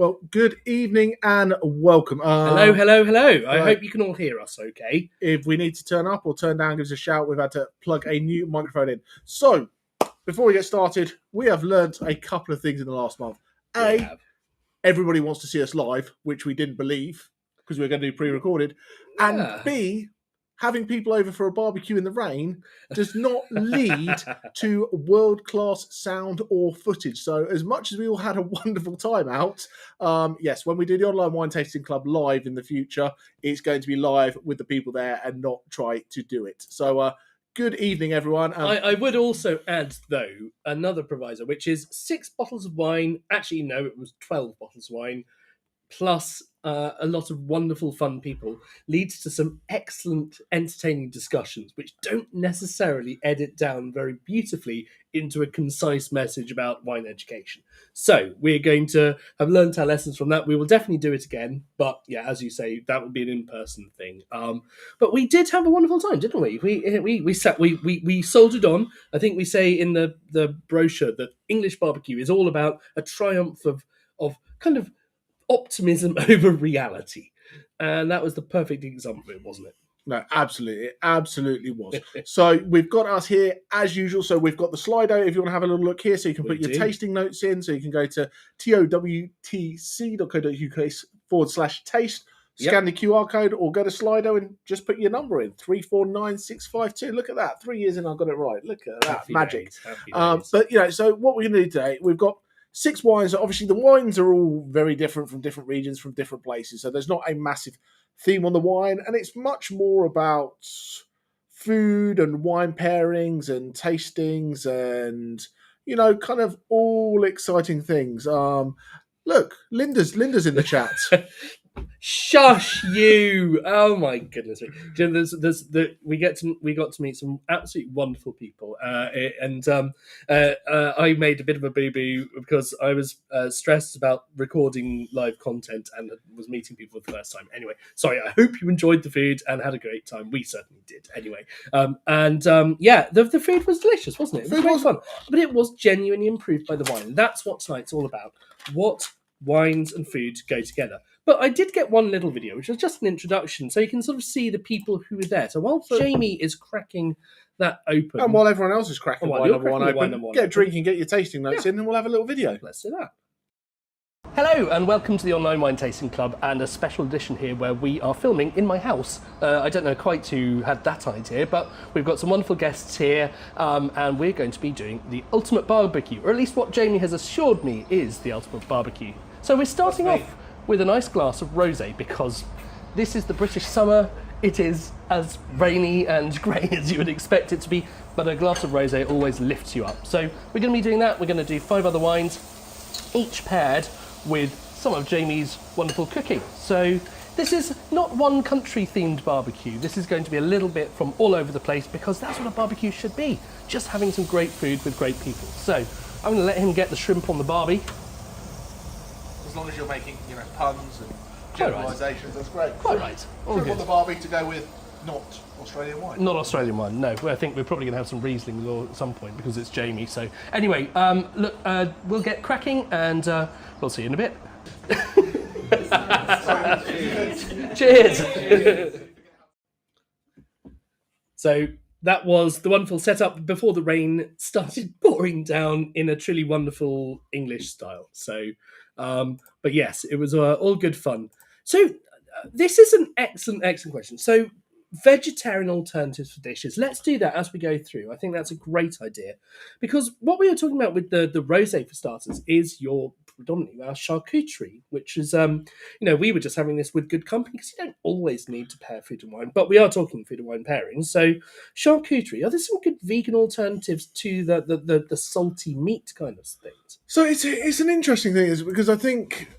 Well, good evening and welcome. Hello. I hope you can all hear us okay. If we need to turn up or turn down, give us a shout. We've had to plug a new microphone in. So, before we get started, we have learnt a couple of things in the last month. Everybody wants to see us live, which we didn't believe because we were going to do pre-recorded. Yeah. And B, having people over for a barbecue in the rain does not lead to world-class sound or footage. So as much as we all had a wonderful time out, yes, when we do the online wine tasting club live in the future, it's going to be live with the people there and not try to do it. So good evening, everyone. I would also add, though, another proviso, which is 6 bottles of wine. Actually, no, it was 12 bottles of wine, plus a lot of wonderful, fun people, leads to some excellent, entertaining discussions, which don't necessarily edit down very beautifully into a concise message about wine education. So we're going to have learned our lessons from that. We will definitely do it again, but yeah, as you say, that will be an in-person thing. But we did have a wonderful time, didn't we? We soldiered on. I think we say in the brochure that English barbecue is all about a triumph of kind of optimism over reality, and that was the perfect example of it, wasn't it? No, absolutely. It absolutely was. So we've got us here as usual. So we've got the Slido if you want to have a little look here. So you can put your tasting notes in. So you can go to towtc.co.uk/taste, scan the QR code, or go to Slido and just put your number in, 349652. Look at that. 3 years in, I've got it right. Look at that. Happy magic. Days. But, so what we're going to do today, we've got 6 wines. Obviously, the wines are all very different from different regions, from different places. So there's not a massive theme on the wine, and it's much more about food and wine pairings and tastings and, kind of all exciting things. Look, Linda's in the chat. Shush you! Oh my goodness! We got to meet some absolutely wonderful people, and I made a bit of a boo boo because I was stressed about recording live content and was meeting people for the first time. Anyway, sorry. I hope you enjoyed the food and had a great time. We certainly did. Anyway, the food was delicious, wasn't it? It was great fun, but it was genuinely improved by the wine. That's what tonight's all about. What wines and food go together. But I did get one little video, which was just an introduction, so you can sort of see the people who were there. So while Jamie is cracking that open... And while everyone else is cracking wine number one open, get a drink and get your tasting notes in, and we'll have a little video. Let's do that. Hello, and welcome to the Online Wine Tasting Club, and a special edition here where we are filming in my house. I don't know quite who had that idea, but we've got some wonderful guests here, and we're going to be doing the ultimate barbecue, or at least what Jamie has assured me is the ultimate barbecue. So we're starting off with a nice glass of rosé, because this is the British summer. It is as rainy and grey as you would expect it to be, but a glass of rosé always lifts you up. So we're going to be doing that. We're going to do 5 other wines, each paired with some of Jamie's wonderful cooking. So this is not one country themed barbecue. This is going to be a little bit from all over the place, because that's what a barbecue should be, just having some great food with great people. So I'm going to let him get the shrimp on the barbie. As long as you're making, puns and generalisations, that's great. Quite right. Shrimp on the barbie to go with not Australian wine. Not Australian wine, no. I think we're probably going to have some Riesling at some point because it's Jamie. So anyway, look, we'll get cracking, and we'll see you in a bit. Cheers. So that was the wonderful setup before the rain started pouring down in a truly wonderful English style. So, but yes, it was all good fun. So this is an excellent question. So vegetarian alternatives for dishes. Let's do that as we go through. I think that's a great idea, because what we were talking about with the rosé for starters is your predominantly our charcuterie, which is we were just having this with good company, because you don't always need to pair food and wine, but we are talking food and wine pairings. So charcuterie, are there some good vegan alternatives to the salty meat kind of things? So it's an interesting thing, because I think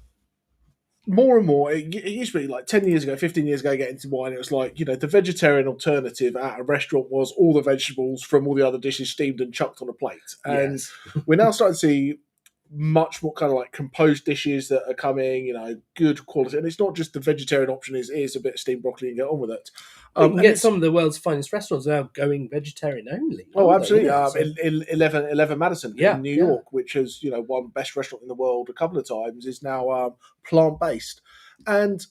more and more, it used to be like 10 years ago, 15 years ago, getting into wine, it was like, the vegetarian alternative at a restaurant was all the vegetables from all the other dishes steamed and chucked on a plate. And we're now starting to see much more kind of like composed dishes that are coming, good quality. And it's not just the vegetarian option is a bit of steamed broccoli and get on with it. You can And get it's some of the world's finest restaurants now going vegetarian only, Oh, aren't they? absolutely. So, In 11 Madison yeah, in New yeah. York, which has won best restaurant in the world a couple of times, is now plant based, and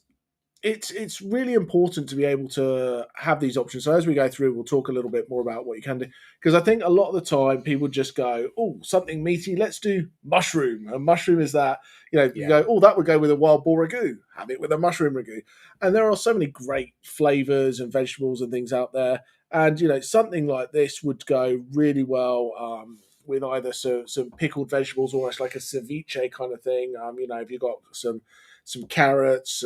it's really important to be able to have these options. So as we go through, we'll talk a little bit more about what you can do, because I think a lot of the time people just go, "Oh, something meaty, let's do mushroom." And mushroom is that you Yeah. go, "Oh, that would go with a wild boar ragu. Have it with a mushroom ragu." And there are so many great flavors and vegetables and things out there, and something like this would go really well. With either some pickled vegetables, almost like a ceviche kind of thing. If you've got some carrots,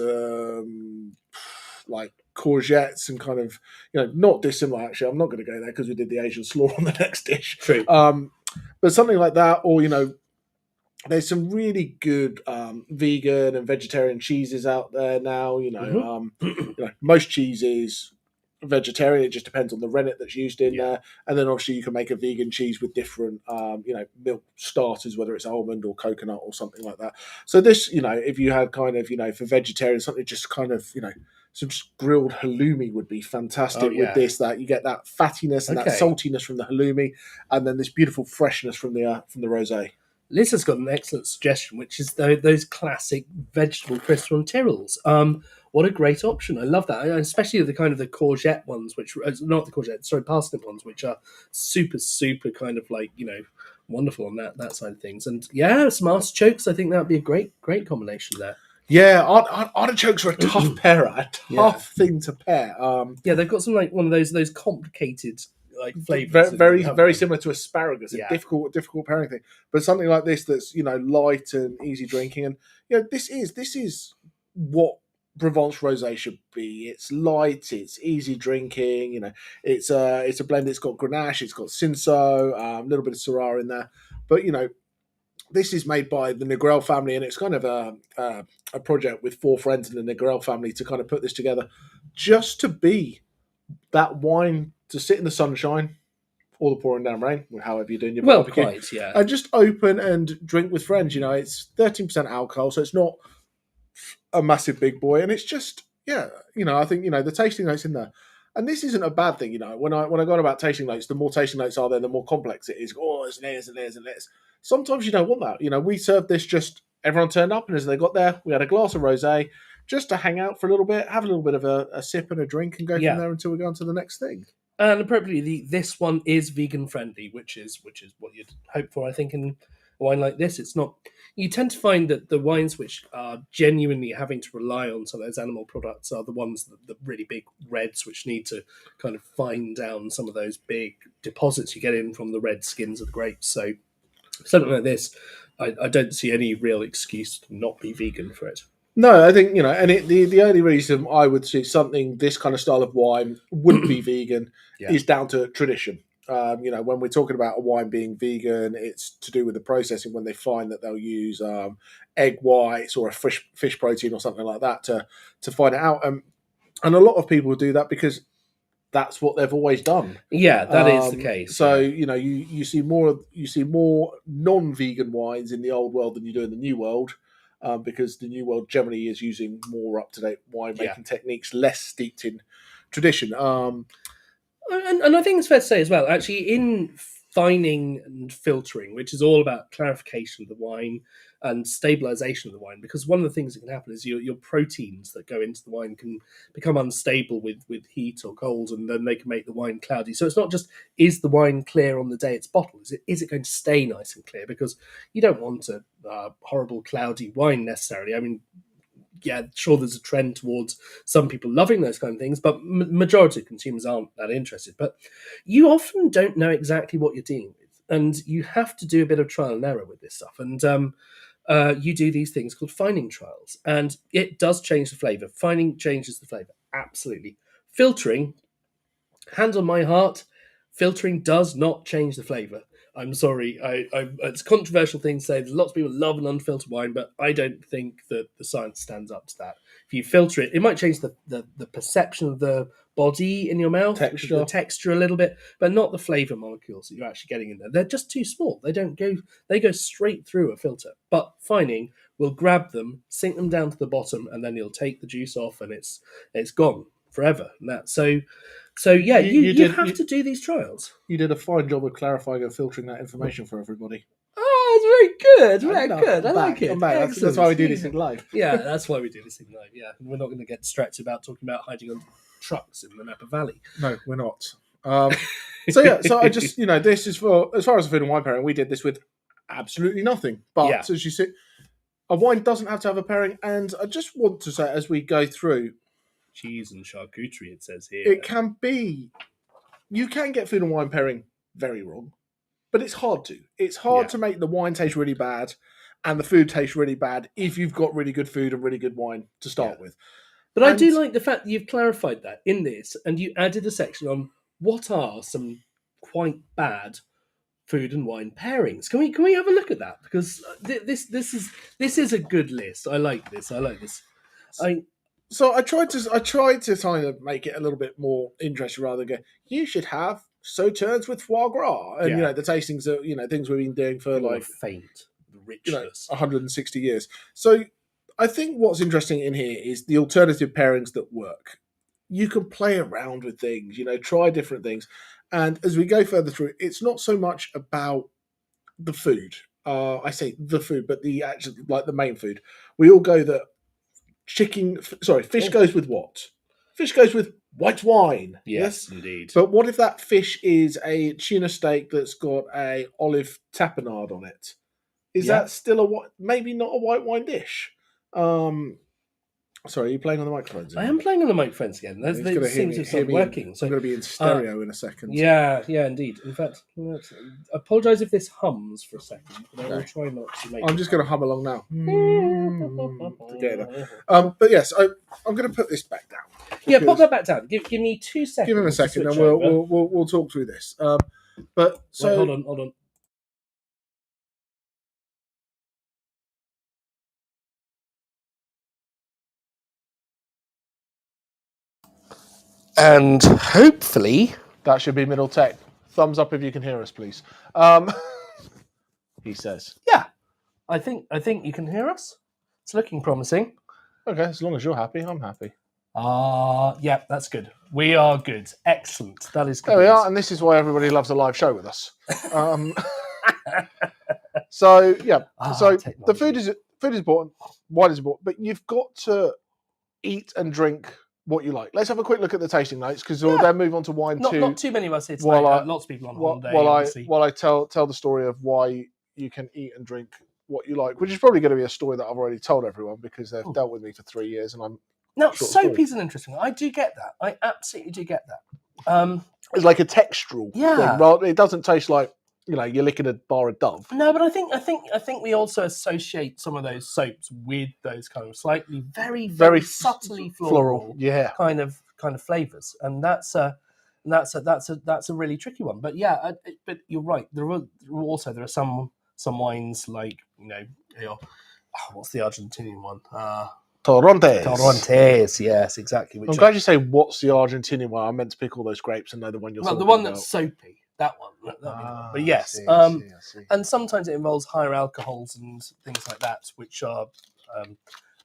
like courgettes, and kind of not dissimilar. Actually, I'm not going to go there because we did the Asian slaw on the next dish. True. But something like that, or there's some really good vegan and vegetarian cheeses out there now. Most cheeses vegetarian. It just depends on the rennet that's used in there, and then obviously you can make a vegan cheese with different milk starters, whether it's almond or coconut or something like that. So this, if you had kind of for vegetarian something, just kind of some just grilled halloumi would be fantastic with this. That you get that fattiness and that saltiness from the halloumi, and then this beautiful freshness from the rosé. Liz has got an excellent suggestion, which is those classic vegetable crisps from Tyrrell's. What a great option! I love that, especially the kind of the courgette ones, which not the courgette, sorry, parsnip ones, which are super, super kind of like wonderful on that side of things. And some artichokes. I think that would be a great combination there. Yeah, artichokes are a tough pairer, a tough thing to pair. They've got some like one of those complicated like flavors, very similar to asparagus, a difficult pairing thing. But something like this that's light and easy drinking, and this is what Provence rosé should be. It's light, it's easy drinking. It's a blend. It's got Grenache, it's got Cinsault, a little bit of Syrah in there, but this is made by the Negrel family, and it's kind of a project with 4 friends in the Negrel family to kind of put this together, just to be that wine to sit in the sunshine or the pouring down rain, however you're doing your barbecue, and just open and drink with friends. It's 13% alcohol, so it's not a massive big boy, and it's just I think the tasting notes in there. And this isn't a bad thing, When I go on about tasting notes, the more tasting notes are there, the more complex it is. Oh, there's layers and layers and layers. Sometimes you don't want that. We served this just everyone turned up, and as they got there, we had a glass of rosé just to hang out for a little bit, have a little bit of a sip and a drink, and go from there until we go on to the next thing. And appropriately, this one is vegan friendly, which is what you'd hope for, I think, in a wine like this. It's not. You tend to find that the wines which are genuinely having to rely on some of those animal products are the ones, the really big reds, which need to kind of find down some of those big deposits you get in from the red skins of the grapes. So something like this, I don't see any real excuse to not be vegan for it. No, I think, and the only reason I would see something, this kind of style of wine wouldn't be vegan is down to tradition. When we're talking about a wine being vegan, it's to do with the processing, when they find that they'll use egg whites or a fish protein or something like that to find it out. And a lot of people do that because that's what they've always done. Yeah, that is the case. So you see more non-vegan wines in the old world than you do in the new world. Because the new world generally is using more up-to-date winemaking techniques, less steeped in tradition. And I think it's fair to say as well, actually, in fining and filtering, which is all about clarification of the wine and stabilization of the wine, because one of the things that can happen is your proteins that go into the wine can become unstable with heat or cold, and then they can make the wine cloudy. So it's not just, is the wine clear on the day it's bottled? Is it going to stay nice and clear? Because you don't want a horrible cloudy wine necessarily. I mean, sure, there's a trend towards some people loving those kind of things, but majority of consumers aren't that interested. But you often don't know exactly what you're dealing with, and you have to do a bit of trial and error with this stuff. And you do these things called fining trials, and it does change the flavour. Fining changes the flavour, absolutely. Filtering, hand on my heart, filtering does not change the flavour. I'm sorry. It's a controversial thing to say. There's lots of people love an unfiltered wine, but I don't think that the science stands up to that. If you filter it, it might change the perception of the body in your mouth, Texture. the texture a little bit, but not the flavour molecules that you're actually getting in there. They're just too small. They go straight through a filter. But fining will grab them, sink them down to the bottom, and then you'll take the juice off, and it's gone forever. And that so yeah, you have to do these trials. You did a fine job of clarifying and filtering that information for everybody. Oh, it's very good. Very good. I like it. I'm back. That's why we do this thing live. Yeah, that's why we do this thing live. Yeah, we're not going to get distracted about talking about hiding under trucks in the Napa Valley. No, we're not. So I just, this is for, as far as the food and wine pairing, we did this with absolutely nothing. But as you see, a wine doesn't have to have a pairing. And I just want to say, as we go through, cheese and charcuterie, it says here. It can be, you can get food and wine pairing very wrong, but it's hard to. It's hard to make the wine taste really bad and the food taste really bad if you've got really good food and really good wine to start with. But I do like the fact that you've clarified that in this, and you added a section on what are some quite bad food and wine pairings. Can we have a look at that? Because this is a good list. I like this. So I tried to kind of make it a little bit more interesting rather than go, you should have sauternes with foie gras. And, the tastings are, things we've been doing for faint, the richness. 160 years. So I think what's interesting in here is the alternative pairings that work. You can play around with things, try different things. And as we go further through, it's not so much about the food. I say the food, but the actual, like the main food. We all go that fish goes with what? Fish goes with white wine. Yes, indeed. But what if that fish is a tuna steak that's got a olive tapenade on it? Is that still maybe not a white wine dish? Sorry, are you playing on the microphones? I am playing on the microphones again. They seem to start working. So I'm going to be in stereo in a second. Yeah, indeed. In fact, I apologise if this hums for a second, but I will try not to make I'm just going to hum along now. But yes, I'm going to put this back down. Yeah, put that back down. Give me 2 seconds. Give him a second, and we'll talk through this. Wait, hold on. And hopefully that should be middle tech. Thumbs up if you can hear us, please. He says. Yeah, I think you can hear us. It's looking promising. Okay, as long as you're happy, I'm happy. Yeah, that's good. We are good. Excellent. That is good. There we are, and this is why everybody loves a live show with us. So the food is important, wine is important, but you've got to eat and drink what you like. Let's have a quick look at the tasting notes because we'll then move on to wine too. Not too many of us here tonight. Lots of people on holiday. While I tell the story of why you can eat and drink what you like, which is probably going to be a story that I've already told everyone because they've dealt with me for 3 years and I'm. Now, soap is an interesting one. I do get that. I absolutely do get that. It's like a textural thing. It doesn't taste like you're licking a bar of Dove. No, but I think we also associate some of those soaps with those kind of slightly very subtly floral kind of flavors, and that's a really tricky one. But but you're right. There are some wines like what's the Argentinian one? Torrontés, yes, exactly. I'm glad you say what's the Argentinian one. I meant to pick all those grapes and know the one you're talking about. The one that's soapy. That one. But yes. I see. And sometimes it involves higher alcohols and things like that, which are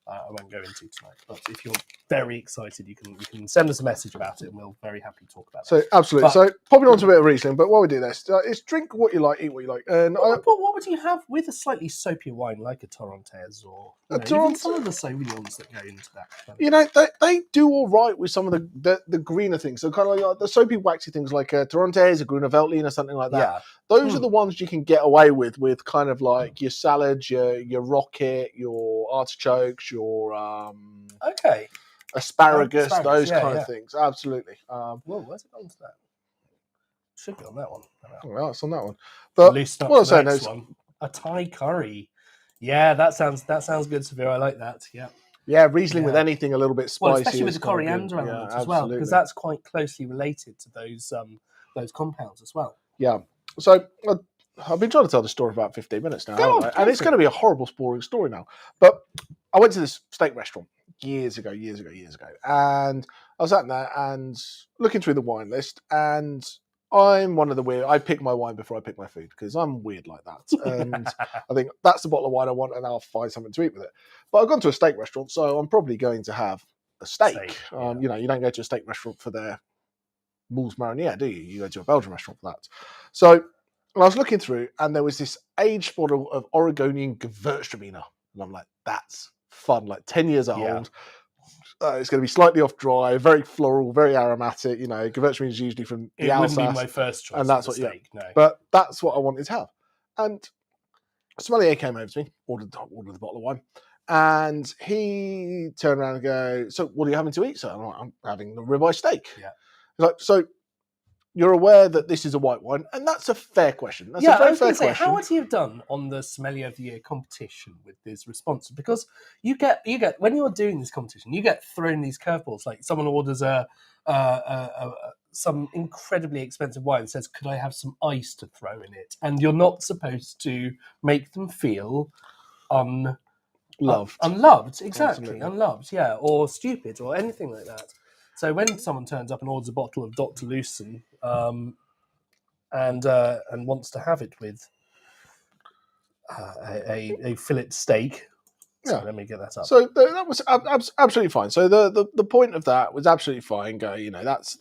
I won't go into tonight. But if you're very excited, you can send us a message about it, and we'll very happy to talk about it. So absolutely. So popping on to a bit of Riesling, but while we do this, it's drink what you like, eat what you like. And what would you have with a slightly soapy wine like a Torrontés or even some of the Sauvignons that go into that? They do all right with some of the greener things. So kind of like the soapy, waxy things like a Torrontés, a Gruner Veltliner, or something like that. Yeah. Those are the ones you can get away with kind of like your salads, your rocket, your artichokes, your asparagus, those kind of things. Absolutely. Whoa, where's it on to that? Should be on that one. Well, it's on that one. But what I'm saying is a Thai curry. Yeah, that sounds good, Severe. I like that. Yeah. Yeah, Riesling with anything a little bit spicy. Well, especially with the coriander element as well, because that's quite closely related to those compounds as well. Yeah. So I've been trying to tell the story for about 15 minutes now, Go haven't on, I? go And it's for going to be a horrible, boring story now. But I went to this steak restaurant years ago, and I was sat there and looking through the wine list, and I'm one of the weird. I pick my wine before I pick my food because I'm weird like that, and I think that's the bottle of wine I want, and I'll find something to eat with it. But I've gone to a steak restaurant, so I'm probably going to have a steak. Yeah. You know, you don't go to a steak restaurant for their Moules Marinière, do you? You go to a Belgian restaurant for that. So I was looking through, and there was this aged bottle of Oregonian Gewürztraminer, and I'm like, that's fun. Like 10 years old. It's going to be slightly off dry, very floral, very aromatic. You know, Gewürztraminer is usually from the It wouldn't be Alsace, my first choice. and that's for what. the steak, no. But that's what I wanted to have. And sommelier came over to me, ordered the bottle of wine, and he turned around and go, "So, what are you having to eat, sir?" I'm having the ribeye steak. Yeah. He's like, so you're aware that this is a white wine, and that's a fair question. That's yeah, a very I was fair going to say, question. how would you have done on the Sommelier of the Year competition with these responses? Because you get when you're doing this competition, you get thrown these curveballs. Like someone orders some incredibly expensive wine and says, "Could I have some ice to throw in it?" And you're not supposed to make them feel Loved. unloved, exactly, Absolutely. unloved, yeah, or stupid, or anything like that. So when someone turns up and orders a bottle of Dr. Lucen, and wants to have it with a fillet steak. So Yeah. let me get that up. So that was absolutely fine. So the point of that was absolutely fine. Go, you know, that's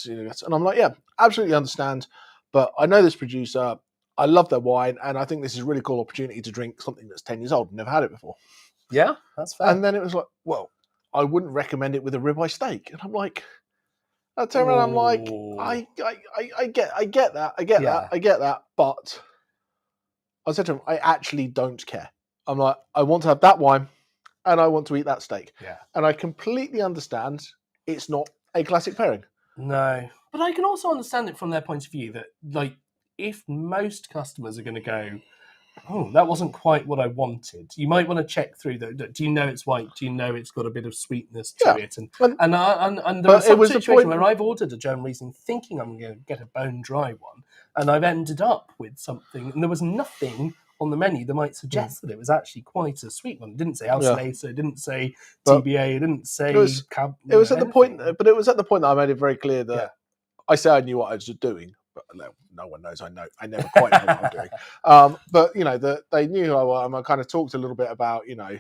and I'm like, yeah, absolutely understand. But I know this producer. I love their wine, and I think this is a really cool opportunity to drink something that's 10 years old. Never had it before. Yeah, that's fair. And then it was like, well, I wouldn't recommend it with a ribeye steak. And I'm like, I turn around, I'm like, I get that, but I said to him, I actually don't care. I'm like, I want to have that wine and I want to eat that steak. Yeah. And I completely understand it's not a classic pairing. No. But I can also understand it from their point of view that, like, if most customers are going to go, oh, that wasn't quite what I wanted, you might want to check through that. Do you know it's white? Do you know it's got a bit of sweetness to it? And there are some situations where I've ordered a German Riesling thinking I'm going to get a bone dry one, and I've ended up with something, and there was nothing on the menu that might suggest that it was actually quite a sweet one. It didn't say Auslese, it didn't say TBA, it didn't say... It was at the point that I made it very clear that I said I knew what I was doing, but no one knows. I never quite know what I'm doing. But you know, they knew who I was. I kind of talked a little bit about you know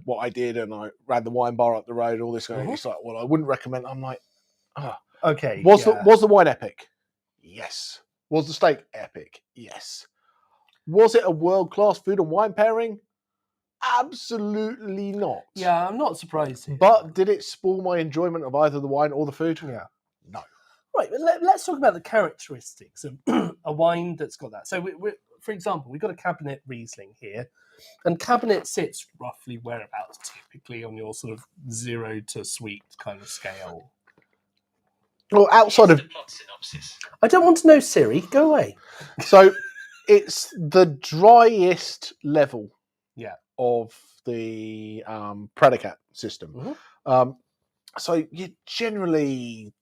what I did, and I ran the wine bar up the road. All this kind of it's like, well, I wouldn't recommend. I'm like, okay. Was the wine epic? Yes. Was the steak epic? Yes. Was it a world class food and wine pairing? Absolutely not. Yeah, I'm not surprised. But did it spoil my enjoyment of either the wine or the food? Yeah. No. Right, but let's talk about the characteristics of a wine that's got that. So, for example, we've got a Cabernet Riesling here, and Cabernet sits roughly whereabouts typically on your sort of 0 to sweet kind of scale. Well, outside of... I don't want to know Siri, go away. So, it's the driest level of the predicate system. So, you're generally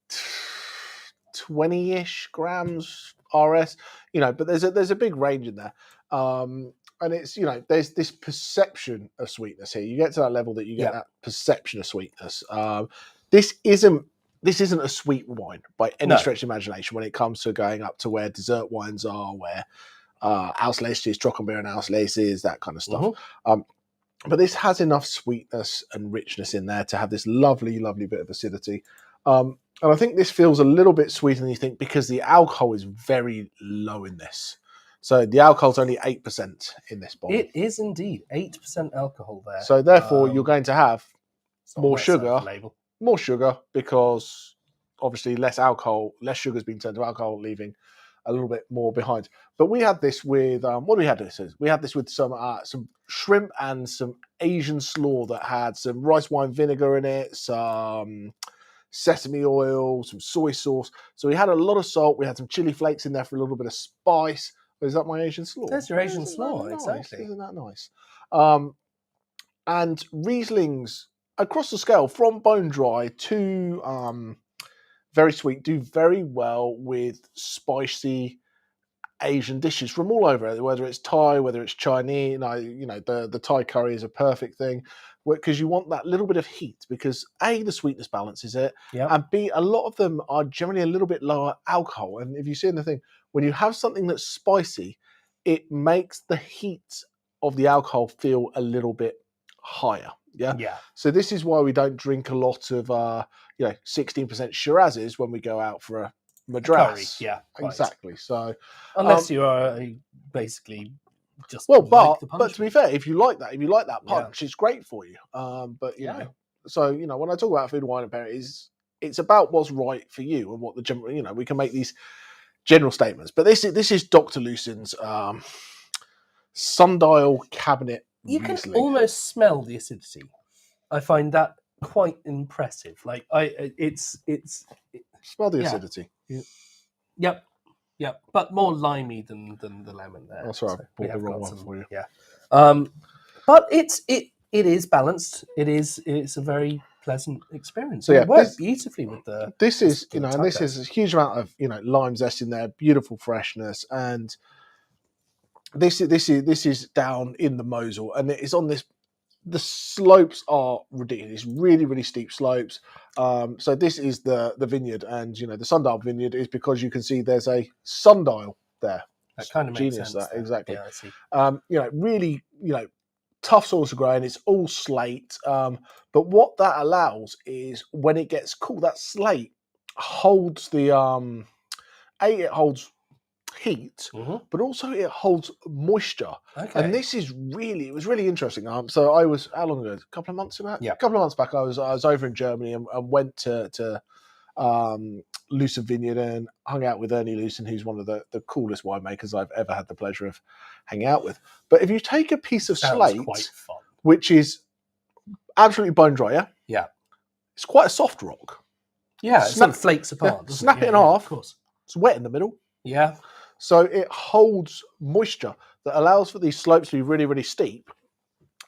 20-ish grams RS, you know, but there's a big range in there. And it's, you know, there's this perception of sweetness here. You get to that level that you get that perception of sweetness. This isn't a sweet wine by any stretch of imagination when it comes to going up to where dessert wines are, where Auslese, Trockenbeer and Auslese, that kind of stuff. But this has enough sweetness and richness in there to have this lovely, lovely bit of acidity. And I think this feels a little bit sweeter than you think because the alcohol is very low in this. So the alcohol's only 8% in this bottle. It is indeed 8% alcohol there. So therefore, you're going to have more sugar because obviously less alcohol, less sugar has been turned to alcohol, leaving a little bit more behind. But we had this with what do we had this with? We had this with some shrimp and some Asian slaw that had some rice wine vinegar in it, some sesame oil, some soy sauce. So we had a lot of salt. We had some chili flakes in there for a little bit of spice. Is that my Asian slaw? That's your Asian slaw, exactly. Isn't that nice? And Rieslings across the scale, from bone dry to very sweet, do very well with spicy Asian dishes from all over, whether it's Thai, whether it's Chinese. The Thai curry is a perfect thing because you want that little bit of heat because A, the sweetness balances it, Yeah. and B, a lot of them are generally a little bit lower alcohol. And if you see in the thing, when you have something that's spicy, it makes the heat of the alcohol feel a little bit higher. Yeah. Yeah. So this is why we don't drink a lot of 16% Shirazes when we go out for a Madras. Curry, yeah, quite. Exactly. So unless you are basically just well, like the but to be fair, if you like that punch, it's great for you. But you know, so when I talk about food, wine, and pairing, it's about what's right for you and what the general. We can make these general statements, but this is Dr. Lucens's sundial cabinet. You can Riesling. almost smell the acidity. I find that quite impressive. Like Smell the acidity. Yep. But more limey than the lemon there. That's right. I bought the wrong one for you. Yeah. But it is balanced. It's a very pleasant experience. So yeah, it works beautifully with the. This is and this is a huge amount of lime zest in there, beautiful freshness, and this is down in the Mosel, and it is on this. The slopes are ridiculous, really, really steep slopes. So this is the vineyard, and the sundial vineyard is because you can see there's a sundial there. That kind of makes genius. sense. That exactly. Yeah, I see. Really, tough soil to grow in. It's all slate. But what that allows is when it gets cool, that slate holds the it holds heat, but also it holds moisture. Okay. And this is it was really interesting. So I was, how long ago? A couple of months back? Yeah. A couple of months back, I was over in Germany and went to Lucen Vineyard and hung out with Ernie Lucen, who's one of the coolest winemakers I've ever had the pleasure of hanging out with. But if you take a piece of slate, which is absolutely bone dry, yeah, it's quite a soft rock. Yeah, it sort of flakes apart. Yeah, snap it in half. Of course, it's wet in the middle. Yeah. So it holds moisture that allows for these slopes to be really, really steep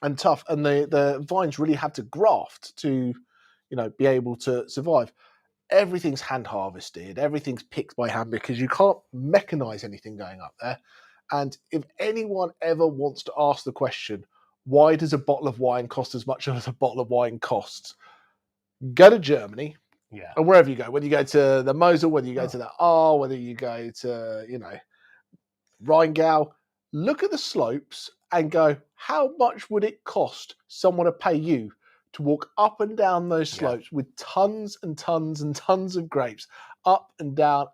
and tough. And the vines really had to graft to, be able to survive. Everything's hand harvested. Everything's picked by hand because you can't mechanize anything going up there. And if anyone ever wants to ask the question, why does a bottle of wine cost as much as a bottle of wine costs? Go to Germany. Yeah. And wherever you go, whether you go to the Mosel, whether you go to the Ahr, whether you go to, Rheingau, look at the slopes and go, how much would it cost someone to pay you to walk up and down those slopes with tons and tons and tons of grapes, up and down,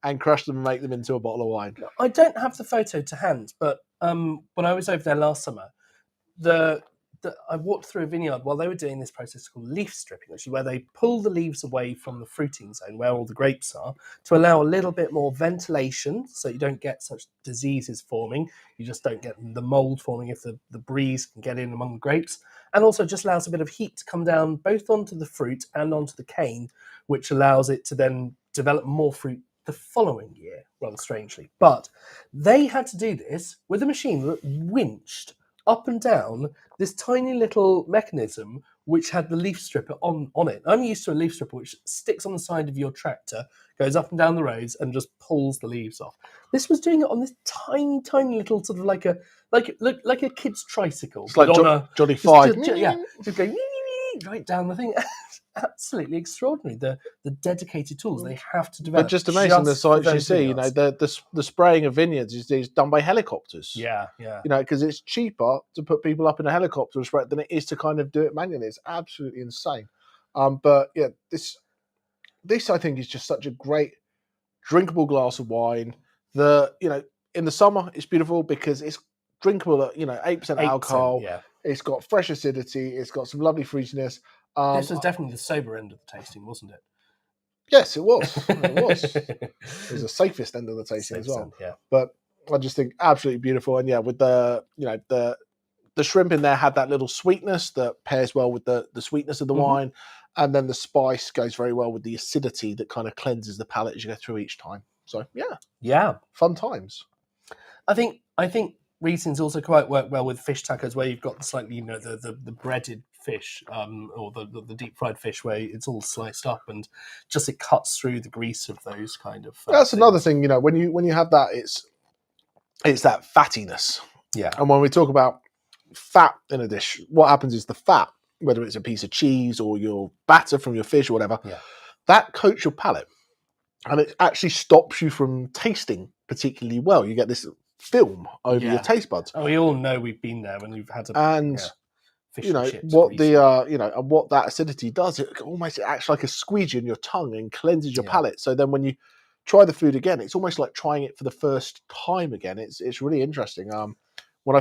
and crush them and make them into a bottle of wine? I don't have the photo to hand, but when I was over there last summer, I walked through a vineyard while they were doing this process called leaf stripping, actually, where they pull the leaves away from the fruiting zone where all the grapes are to allow a little bit more ventilation so you don't get such diseases forming. You just don't get the mold forming if the breeze can get in among the grapes. And also just allows a bit of heat to come down both onto the fruit and onto the cane, which allows it to then develop more fruit the following year, rather strangely. But they had to do this with a machine that winched up and down this tiny little mechanism which had the leaf stripper on it. I'm used to a leaf stripper which sticks on the side of your tractor, goes up and down the roads and just pulls the leaves off. This was doing it on this tiny, tiny little sort of like a kid's tricycle. It's like Johnny Five. Just going right down the thing. Absolutely extraordinary. The dedicated tools they have to develop. But just amazing the sights you see. The spraying of vineyards is done by helicopters. Yeah. Because it's cheaper to put people up in a helicopter than it is to kind of do it manually. It's absolutely insane. But yeah, this I think is just such a great drinkable glass of wine. In the summer it's beautiful because it's drinkable at 8% alcohol. Yeah. It's got fresh acidity. It's got some lovely fruitiness. This was definitely the sober end of the tasting, wasn't it? Yes, it was. It was the safest end of the tasting as well. Yeah. But I just think absolutely beautiful. And yeah, with the shrimp in there had that little sweetness that pairs well with the sweetness of the wine. And then the spice goes very well with the acidity that kind of cleanses the palate as you go through each time. So yeah. Fun times. I think Riesling's also quite work well with fish tacos, where you've got the slightly, the breaded fish, or the deep fried fish, where it's all sliced up and just it cuts through the grease of those kind of. That's things. another thing, when you have that, it's that fattiness. Yeah. And when we talk about fat in a dish, what happens is the fat, whether it's a piece of cheese or your batter from your fish or whatever, that coats your palate, and it actually stops you from tasting particularly well. You get this film over your taste buds. Oh, we all know we've been there when we've had fish and chips, what and what that acidity does, it almost acts like a squeegee in your tongue and cleanses your palate. So then when you try the food again, it's almost like trying it for the first time again. It's really interesting. I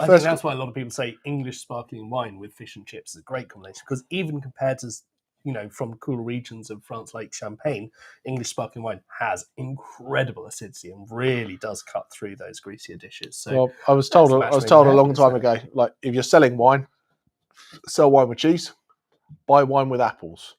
think that's why a lot of people say English sparkling wine with fish and chips is a great combination, because even compared to from cooler regions of France like Champagne, English sparkling wine has incredible acidity and really does cut through those greasier dishes. So I was told a long time ago, like, if you're selling wine, sell wine with cheese, buy wine with apples,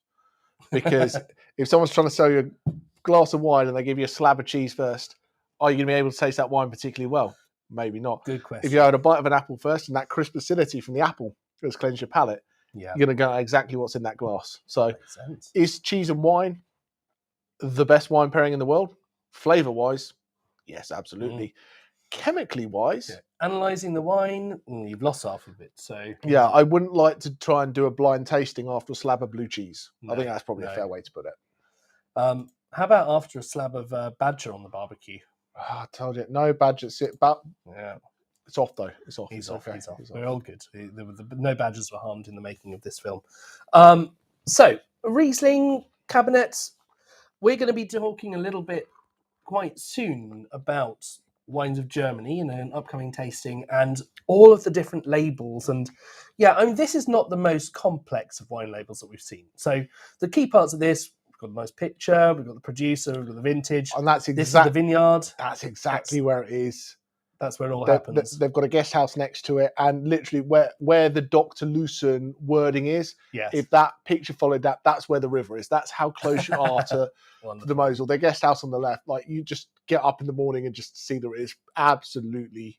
because if someone's trying to sell you a glass of wine and they give you a slab of cheese first, are you going to be able to taste that wine particularly well? Maybe not. Good question. If you had a bite of an apple first and that crisp acidity from the apple has cleansed your palate, you're going to go exactly what's in that glass. So is cheese and wine the best wine pairing in the world? Flavor wise, yes, absolutely. Chemically wise, analysing the wine, you've lost half of it. So I wouldn't like to try and do a blind tasting after a slab of blue cheese. I think that's probably a fair way to put it. How about after a slab of badger on the barbecue? I told you, no badgers. But it's off though. It's off. He's off. We're all good. No badgers were harmed in the making of this film. So Riesling cabinets. We're going to be talking a little bit quite soon about wines of Germany in an upcoming tasting and all of the different labels. And this is not the most complex of wine labels that we've seen. So the key parts of this: we've got the nice picture, we've got the producer, we've got the vintage, and this is the vineyard. That's exactly where it is. That's where it all happens. They've got a guest house next to it, and literally where the Dr. Lucen wording is, if that picture followed that, that's where the river is. That's how close you are to the Mosel. Their guest house on the left, like, you just get up in the morning and just see that it is absolutely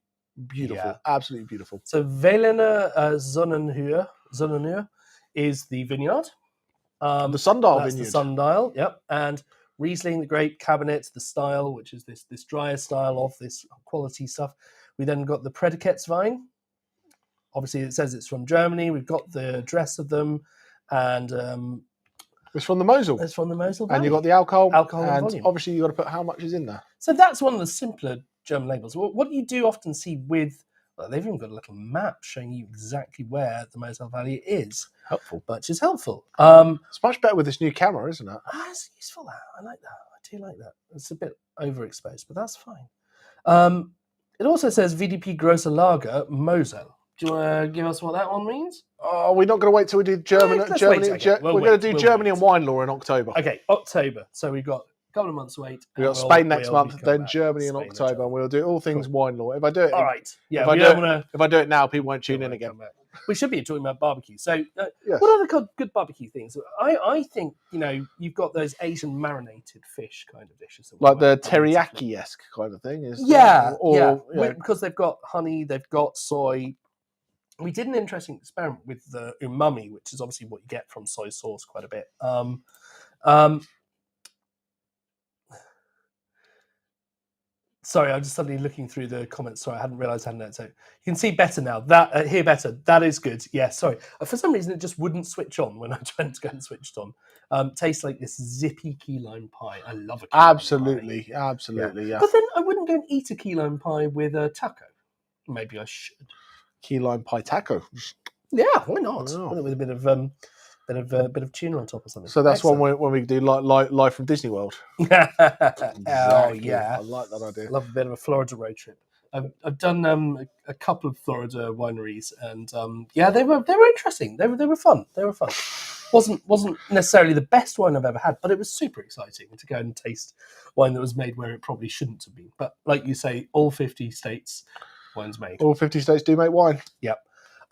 beautiful. Absolutely beautiful. So Velena Sonnenhöhe is the vineyard. The Sundial Vineyard. The Sundial, and Riesling, the grape cabinet, the style, which is this drier style of this quality stuff. We then got the Predicatswein. Obviously, it says it's from Germany. We've got the address of them, and it's from the Mosel. It's from the Mosel Valley. And you've got the alcohol and volume. Obviously, you've got to put how much is in there. So that's one of the simpler German labels. What you do often see with, they've even got a little map showing you exactly where the Mosel Valley is. Helpful. Which is helpful. It's much better with this new camera, isn't it? It's useful, that. I like that. I do like that. It's a bit overexposed, but that's fine. It also says VDP Grosse Lager Mosel. Do you want to give us what that one means? Oh, we're not going to wait till we do Germany. We're going to do Germany and wine law in October. Okay, October. So we've got a couple of months to wait. We've got Spain next month, then Germany in October, and we'll do all things wine law. If I do it, all right. Yeah. If I do it now, people won't tune in again. We should be talking about barbecue. So, what are the good barbecue things? I think you've got those Asian marinated fish kind of dishes, like the teriyaki-esque kind of thing. Because they've got honey, they've got soy. We did an interesting experiment with the umami, which is obviously what you get from soy sauce quite a bit. Sorry, I'm just suddenly looking through the comments. Sorry, I hadn't realised I had notes. So you can see better now. Hear better. That is good. Yeah, sorry. For some reason, it just wouldn't switch on when I tried to go and switch it on. Tastes like this zippy key lime pie. I love a key lime pie. Absolutely, yeah. But then I wouldn't go and eat a key lime pie with a taco. Maybe I should. Key lime pie taco. Yeah, why not? With a bit of tuna on top or something. So that's one when we do live from Disney World. Exactly. Oh yeah, I like that idea. Love a bit of a Florida road trip. I've done a couple of Florida wineries, and they were interesting. They were fun. Wasn't necessarily the best wine I've ever had, but it was super exciting to go and taste wine that was made where it probably shouldn't have been. But like you say, all 50 states wine's made. All 50 states do make wine. Yep.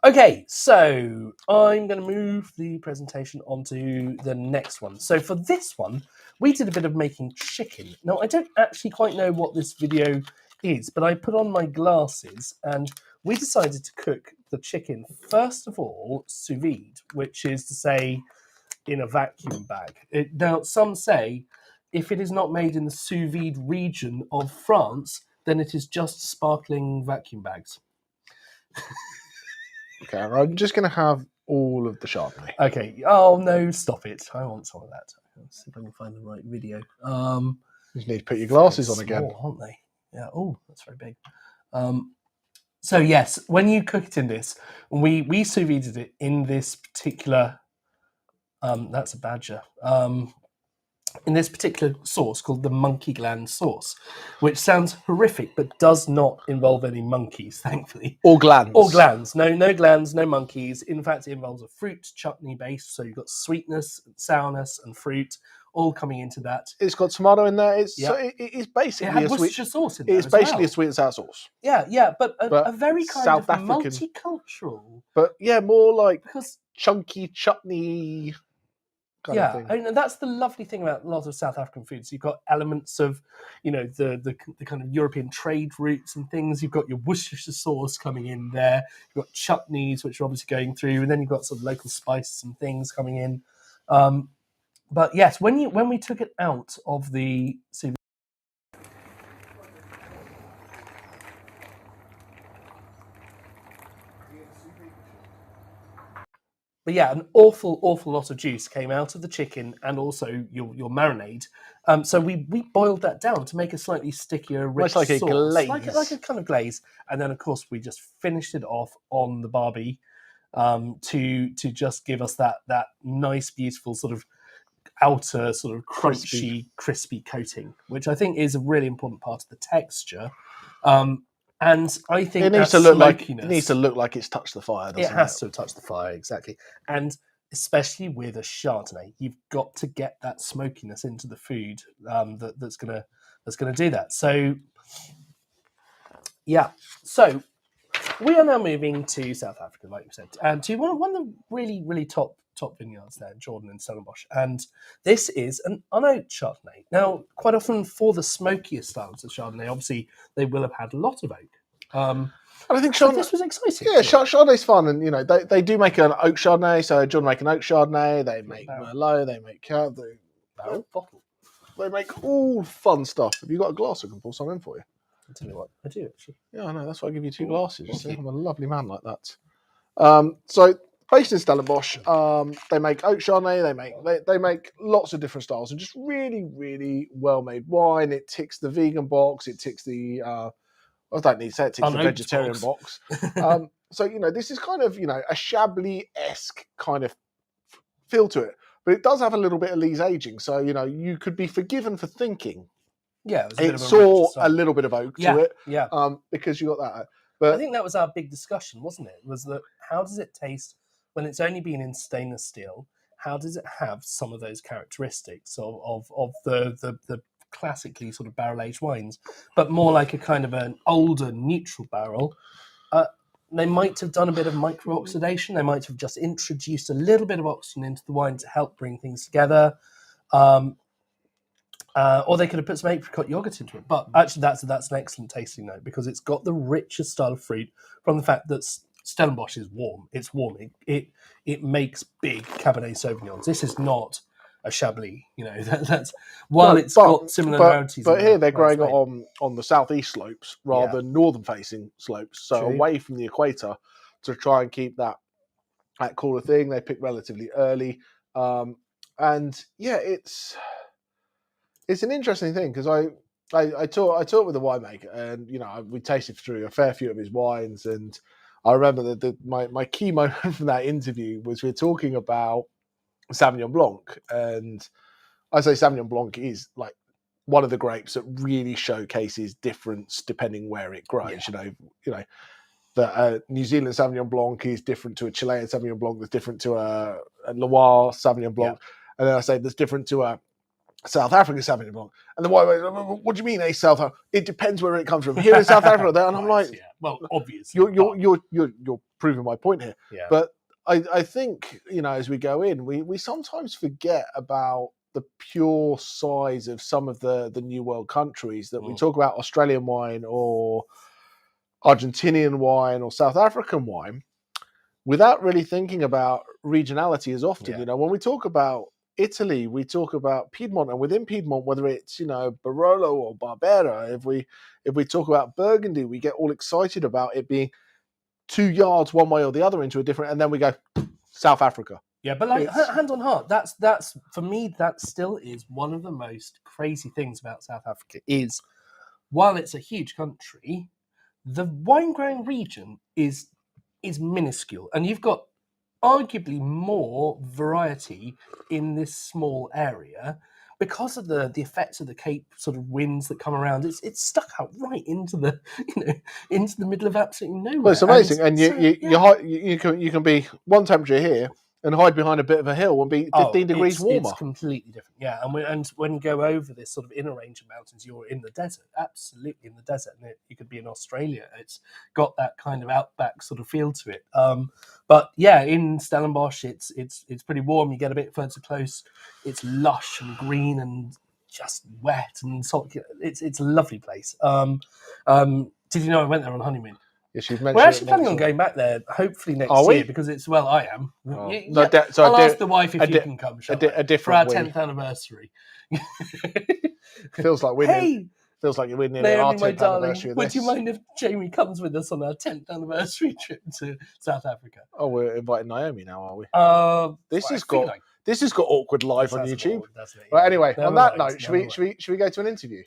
Okay, so I'm going to move the presentation onto the next one. So for this one, we did a bit of making chicken. Now, I don't actually quite know what this video is, but I put on my glasses and we decided to cook the chicken first of all sous vide, which is to say in a vacuum bag. Now, some say if it is not made in the sous vide region of France, then it is just sparkling vacuum bags. Okay, I'm just going to have all of the Chardonnay. Okay. Oh no, stop it! I want some of that. Let's see if I can find the right video. You just need to put your glasses on again. Small, aren't they? Yeah. Oh, that's very big. So yes, when you cook it in this, we sous vide it in this particular. That's a badger. In this particular sauce called the monkey gland sauce, which sounds horrific but does not involve any monkeys, thankfully. Or glands. Or glands. No glands, no monkeys. In fact, it involves a fruit chutney base, so you've got sweetness, sourness, and fruit all coming into that. It's got tomato in there. It's Yep. so it is basically It had a sweet. Worcestershire sauce in there. It's as basically well. a sweet and sour sauce. Yeah, but a very kind South of African. multicultural. But yeah, more like Because chunky chutney kind of thing. And that's the lovely thing about a lot of South African foods. You've got elements of, the kind of European trade routes and things. You've got your Worcestershire sauce coming in there. You've got chutneys, which are obviously going through, and then you've got some local spices and things coming in. But yes, when we took it out of the sous vide. But yeah, an awful lot of juice came out of the chicken and also your marinade. So we boiled that down to make a slightly stickier, rich Almost like a sauce, glaze. like a kind of glaze. And then of course we just finished it off on the barbie to just give us that nice, beautiful sort of outer sort of crunchy, crispy coating, which I think is a really important part of the texture. And I think It needs to look like it's touched the fire. Doesn't it has to touch the fire, exactly. And especially with a Chardonnay, you've got to get that smokiness into the food that's gonna do that. So yeah, so we are now moving to South Africa, like you said, and to one of the really top vineyards there, Jordan and Stellenbosch. And this is an unoaked Chardonnay. Now, quite often for the smokier styles of Chardonnay, obviously they will have had a lot of oak. And I think so this was exciting. Yeah, Chardonnay's fun, and they do make an oak Chardonnay. So Jordan make an oak Chardonnay. They make Merlot. They make Cab. Bottle. They make all fun stuff. Have you got a glass I can pour some in for you? I'll tell you what, I do actually. Yeah, I know. That's why I give you two glasses. I'm a lovely man like that. So based in Stellenbosch, they make oak Chardonnay. They make lots of different styles and just really well made wine. It ticks the vegan box. It ticks the I don't need to say it ticks the vegetarian box. So this is kind of a Chablis-esque kind of feel to it, but it does have a little bit of Lee's aging. So you could be forgiven for thinking. Yeah, it saw a little bit of oak to it. Yeah. Because you got that. But I think that was our big discussion, wasn't it? Was that how does it taste when it's only been in stainless steel? How does it have some of those characteristics of the classically sort of barrel aged wines, but more like a kind of an older neutral barrel? They might have done a bit of micro oxidation. They might have just introduced a little bit of oxygen into the wine to help bring things together. Or they could have put some apricot yogurt into it. But actually, that's an excellent tasting note because it's got the richest style of fruit from the fact that Stellenbosch is warm. It's warm. It makes big Cabernet Sauvignons. This is not a Chablis. That's it's got similarities. But here they're growing it on the southeast slopes rather than northern facing slopes, so away from the equator to try and keep that cooler thing. They pick relatively early, and it's an interesting thing because I talked with the winemaker and we tasted through a fair few of his wines, and I remember that my key moment from that interview was we're talking about Sauvignon Blanc, and I say Sauvignon Blanc is like one of the grapes that really showcases difference depending where it grows. The New Zealand Sauvignon Blanc is different to a Chilean Sauvignon Blanc. That's different to a Loire Sauvignon Blanc, and then I say that's different to a South African Sauvignon Blanc. And the what do you mean, South Africa? It depends where it comes from. Here in South Africa, there, and I'm like, well, obviously, you're proving my point here. Yeah. But I think as we go in, we sometimes forget about the pure size of some of the New World countries that we talk about Australian wine or Argentinian wine or South African wine without really thinking about regionality as often. Yeah. You know, when we talk about Italy, we talk about Piedmont, and within Piedmont, whether it's, you know, Barolo or Barbera, if we talk about Burgundy, we get all excited about it being 2 yards one way or the other into a different, and then we go South Africa. Yeah, but like It's- hand on heart, that's for me. That still is one of the most crazy things about South Africa. Is while it's a huge country, the wine growing region is minuscule, and you've got arguably more variety in this small area because of the effects of the Cape sort of winds that come around. It's stuck out right into the into the middle of absolutely nowhere. Well, it's amazing, and so, you can be one temperature here and hide behind a bit of a hill and be 15 degrees warmer. It's completely different, yeah. And when you go over this sort of inner range of mountains, you're in the desert, absolutely in the desert. And you could be in Australia. It's got that kind of outback sort of feel to it. But yeah, in Stellenbosch, it's pretty warm. You get a bit further close, it's lush and green and just wet and salt. It's a lovely place. Did you know I went there on honeymoon? Yes, you've We're mentioned actually planning on going back there, hopefully next Are we? year, because it's, well, I am. Oh, Yeah, no, I'll ask the wife if you can come, a for our different 10th anniversary. Feels like we're Hey, feels like we're nearly our Naomi, my 10th darling, anniversary of would this. you mind if Jamie comes with us on our 10th anniversary trip to South Africa? Oh, we're inviting Naomi now, are we? This has got awkward live on YouTube. Awkward, doesn't it? Right, anyway, Never on that mind, note, should we go to an interview?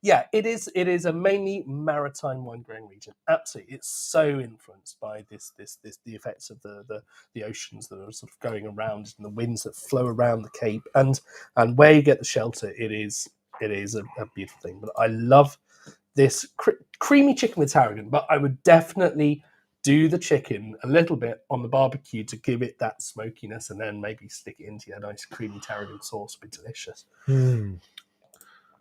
Yeah, it is. It is a mainly maritime wine growing region. Absolutely, it's so influenced by the effects of the oceans that are sort of going around and the winds that flow around the Cape, and where you get the shelter. It is a beautiful thing. But I love this creamy chicken with tarragon. But I would definitely do the chicken a little bit on the barbecue to give it that smokiness, and then maybe stick it into a nice creamy tarragon sauce. Would be delicious.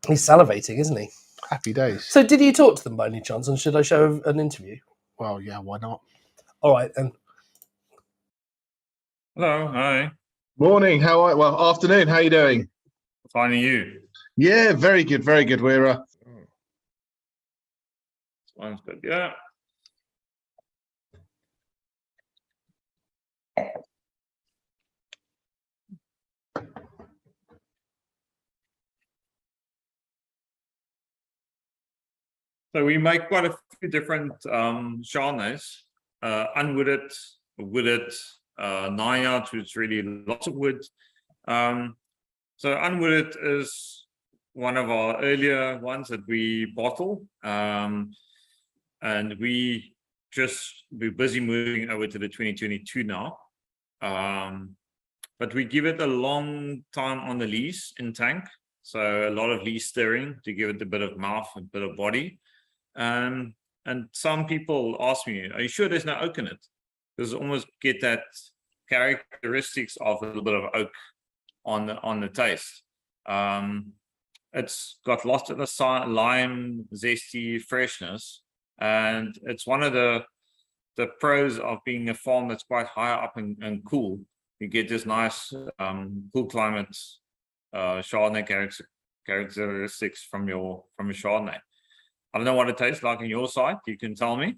He's salivating, isn't he? Happy days. So did you talk to them by any chance, and should I show an interview? Well, yeah, why not? All right, then. Hello, hi. Morning, afternoon, how are you doing? Finding you. Yeah, very good, very good. We're Sounds good, yeah. So we make quite a few different Chardonnays, unwooded, wooded, 9 yards, which is really lots of wood. So unwooded is one of our earlier ones that we bottle, and we're busy moving over to the 2022 now. But we give it a long time on the lees in tank, so a lot of lee stirring to give it a bit of mouth, a bit of body. And some people ask me, are you sure there's no oak in it? Because almost get that characteristics of a little bit of oak on the taste. It's got lots of the lime, zesty freshness, and it's one of the pros of being a farm that's quite high up and cool. You get this nice cool climate Chardonnay characteristics from your Chardonnay. I don't know what it tastes like on your side. You can tell me.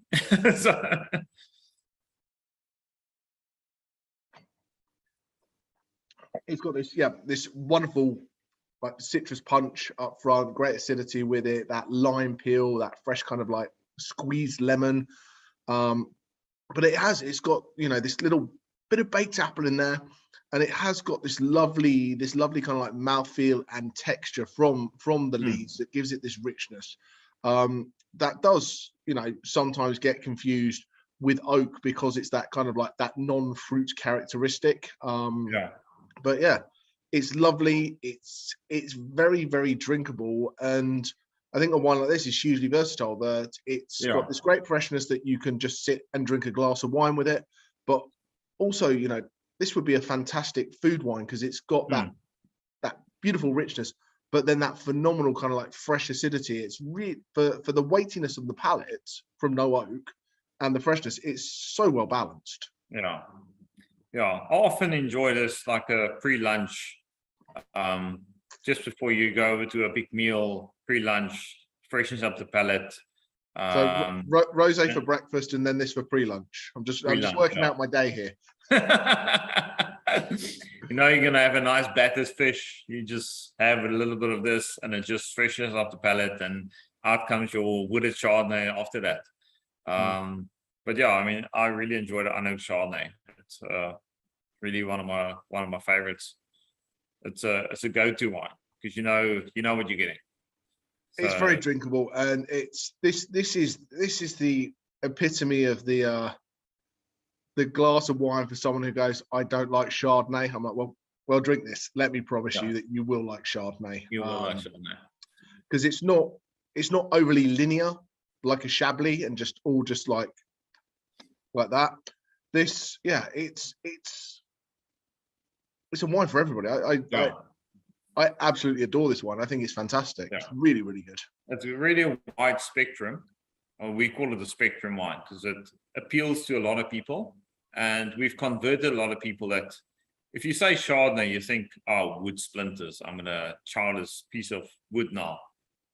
It's got this wonderful like citrus punch up front, great acidity with it, that lime peel, that fresh kind of like squeezed lemon. But it's got, this little bit of baked apple in there, and it has got this lovely kind of like mouthfeel and texture from the leaves that gives it this richness. That does, sometimes get confused with oak because it's that kind of like that non-fruit characteristic. But yeah, it's lovely. It's very, very drinkable, and I think a wine like this is hugely versatile. That it's got this great freshness that you can just sit and drink a glass of wine with it, but also, this would be a fantastic food wine because it's got that beautiful richness, but then that phenomenal kind of like fresh acidity. It's really for the weightiness of the palate from no oak and the freshness. It's so well balanced. I often enjoy this like a pre-lunch, just before you go over to a big meal. Pre-lunch freshens up the palate, So Um, rosé for breakfast and then this for pre-lunch. I'm just working out my day here. you know, you're gonna have a nice batter's fish. You just have a little bit of this, and it just freshens up the palate, and out comes your wooded Chardonnay after that. But yeah, I mean, I really enjoyed the Annex Chardonnay. It's really one of my favorites. It's a go-to wine because you know what you're getting. It's very drinkable, and this is the epitome of the glass of wine for someone who goes, I don't like Chardonnay. I'm like, well, drink this. Let me promise you that you will like Chardonnay. You will like Chardonnay because it's not overly linear like a Chablis and just like that. This, yeah, it's a wine for everybody. I absolutely adore this wine. I think it's fantastic. Yeah. It's really, really good. It's really a wide spectrum. We call it a spectrum wine because it appeals to a lot of people. And we've converted a lot of people that if you say Chardonnay, you think, oh, wood splinters. I'm going to char this piece of wood now.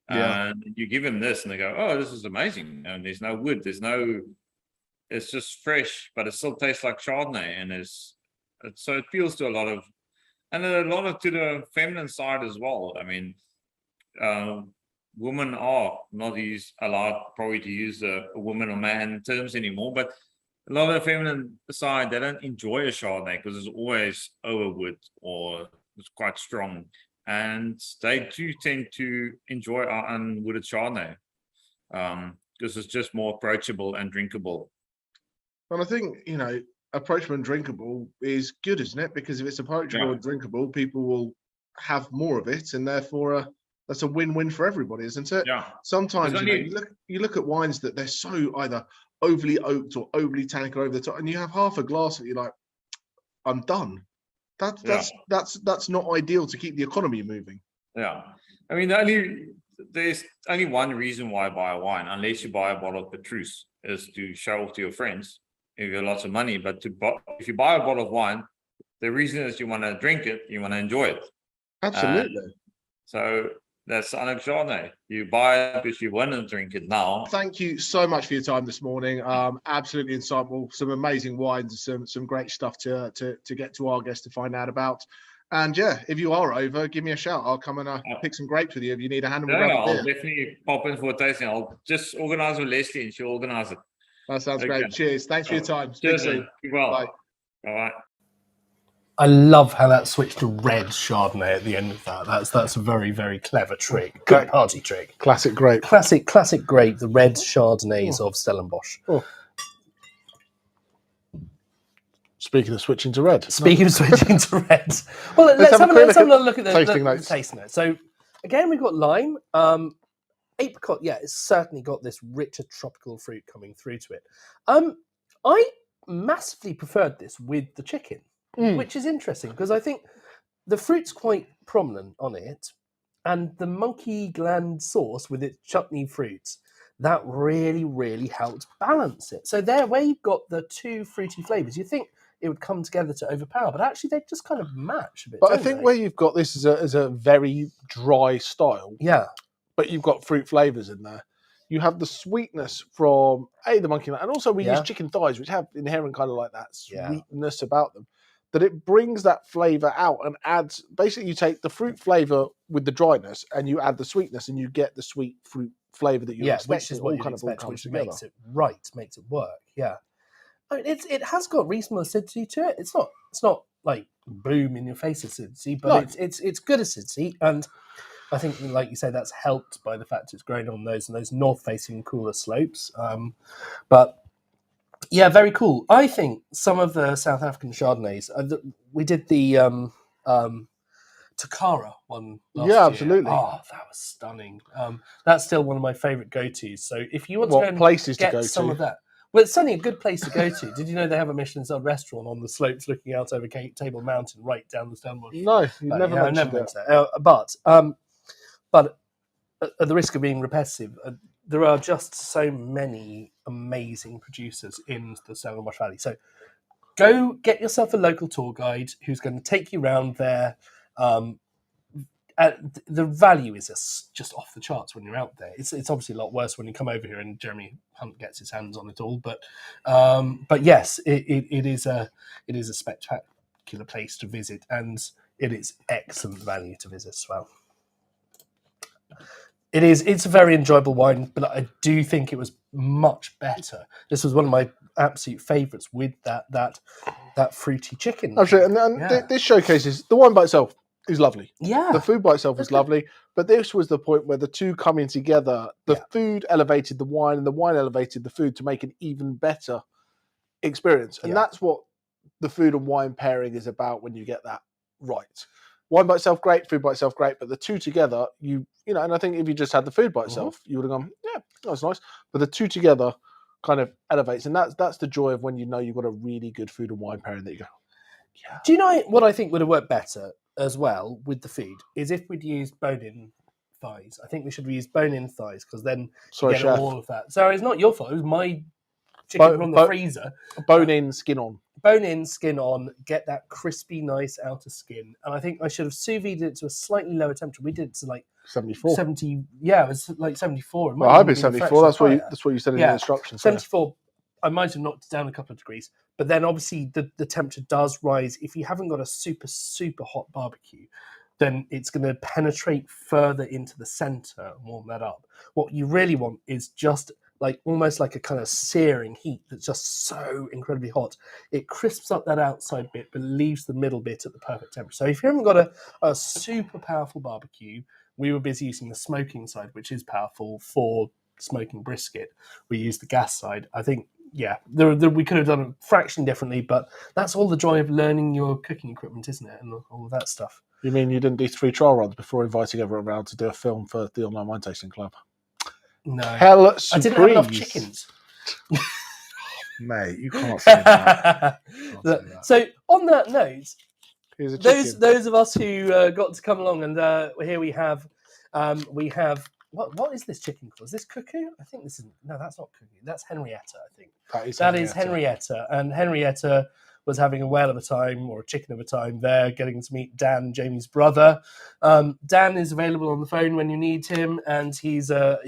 Yeah. And you give them this and they go, oh, this is amazing. And there's no wood. It's just fresh, but it still tastes like Chardonnay. And so it appeals to a lot of, and a lot of to the feminine side as well. I mean, women are not allowed probably to use a woman or man terms anymore, but a lot of the feminine side, they don't enjoy a Chardonnay because it's always overwood or it's quite strong. And they do tend to enjoy our unwooded Chardonnay because it's just more approachable and drinkable. And I think, approachable and drinkable is good, isn't it? Because if it's approachable and drinkable, people will have more of it, and therefore that's a win-win for everybody, isn't it? Yeah. Sometimes you look at wines that they're so either overly oaked or overly tannic or over the top, and you have half a glass that you're like, I'm done. That's not ideal to keep the economy moving. Yeah. I mean, there's only one reason why I buy a wine, unless you buy a bottle of Petrus, is to show off to your friends if you have lots of money. But if you buy a bottle of wine, the reason is you want to drink it, you want to enjoy it. Absolutely. So that's Annex Chardonnay. You buy it because you want to drink it now. Thank you so much for your time this morning. Absolutely insightful. Some amazing wines, some great stuff to get to our guests to find out about. And yeah, if you are over, give me a shout. I'll come and pick some grapes with you if you need a hand. I'll definitely pop in for a tasting. I'll just organise with Leslie and she'll organise it. That sounds great. Cheers. Thanks for your time. Speak soon. Well. Bye. All right. I love how that switched to red Chardonnay at the end of that. That's a very, very clever trick. Good party trick. Classic grape. Classic grape, the red Chardonnays of Stellenbosch. Oh. Speaking of switching to red. Switching to red. Well, let's have a look at the tasting notes. So, again, we've got lime. Apricot, it's certainly got this richer tropical fruit coming through to it. I massively preferred this with the chicken, which is interesting because I think the fruit's quite prominent on it, and the monkey gland sauce with its chutney fruits, that really, really helped balance it. So there, where you've got the two fruity flavours, you think it would come together to overpower, but actually they just kind of match a bit. But I think where you've got this as a very dry style, but you've got fruit flavours in there. You have the sweetness from the monkey nut, and also we use chicken thighs, which have inherent kind of like that sweetness about them. That it brings that flavour out and adds. Basically, you take the fruit flavour with the dryness, and you add the sweetness, and you get the sweet fruit flavour that you expect. Which is what you expect, which makes it makes it work. Yeah, I mean, it has got reasonable acidity to it. It's not like boom in your face acidity, but it's good acidity, and I think, like you say, that's helped by the fact it's grown on those north-facing cooler slopes. But yeah, very cool. I think some of the South African Chardonnays. We did the Takara one last year. Absolutely. Oh, that was stunning. That's still one of my favourite go-tos. So if you want to get some of that. Well, it's certainly a good place to go to. Did you know they have a Michelin-starred restaurant on the slopes looking out over Table Mountain, right down the Stellenbosch? No, you never mentioned that. But at the risk of being repetitive, there are just so many amazing producers in the Stellenbosch Valley. So go get yourself a local tour guide who's going to take you around there. the value is just off the charts when you're out there. It's obviously a lot worse when you come over here and Jeremy Hunt gets his hands on it all. But yes, it is a spectacular place to visit, and it is excellent value to visit as well. It's a very enjoyable wine, but I do think it was much better. This was one of my absolute favourites with that fruity chicken. Absolutely, and this showcases the wine by itself is lovely. Yeah, the food by itself was lovely, but this was the point where the two coming together, the food elevated the wine, and the wine elevated the food to make an even better experience. And that's what the food and wine pairing is about when you get that right. Wine by itself, great. Food by itself, great. But the two together, you know, and I think if you just had the food by itself, you would have gone, yeah, that was nice. But the two together kind of elevates, and that's the joy of when you know you've got a really good food and wine pairing that you go, yeah. Do you know what I think would have worked better as well with the food is if we'd used bone-in thighs. I think we should use bone-in thighs because then you get all of that. Sorry, it's not your fault. It was my chicken from the freezer. Bone-in, skin on. Bone-in, skin on. Get that crispy, nice outer skin. And I think I should have sous vide it to a slightly lower temperature. We did it to like 74. 70. Yeah, it was like 74. Well, I hope it's 74. That's what you said in the instructions. 74. I might have knocked it down a couple of degrees, but then obviously the temperature does rise. If you haven't got a super, super hot barbecue, then it's going to penetrate further into the center and warm that up. What you really want is just like almost like a kind of searing heat that's just so incredibly hot. It crisps up that outside bit, but leaves the middle bit at the perfect temperature. So if you haven't got a super powerful barbecue, we were busy using the smoking side, which is powerful for smoking brisket. We use the gas side. I think, yeah, we could have done a fraction differently, but that's all the joy of learning your cooking equipment, isn't it? And all of that stuff. You mean you didn't do 3 trial runs before inviting everyone around to do a film for the Online Wine Tasting Club? No. Hell, I didn't have enough chickens. Mate, you can't say that. So, on that note, Here's a those of us who got to come along, and here we have what is this chicken called? Is this cuckoo? I think this is that's not cuckoo. That's Henrietta. I think that is Henrietta, and Henrietta was having a whale of a time, or a chicken of a time there, getting to meet Dan, Jamie's brother. Dan is available on the phone when you need him, and he's going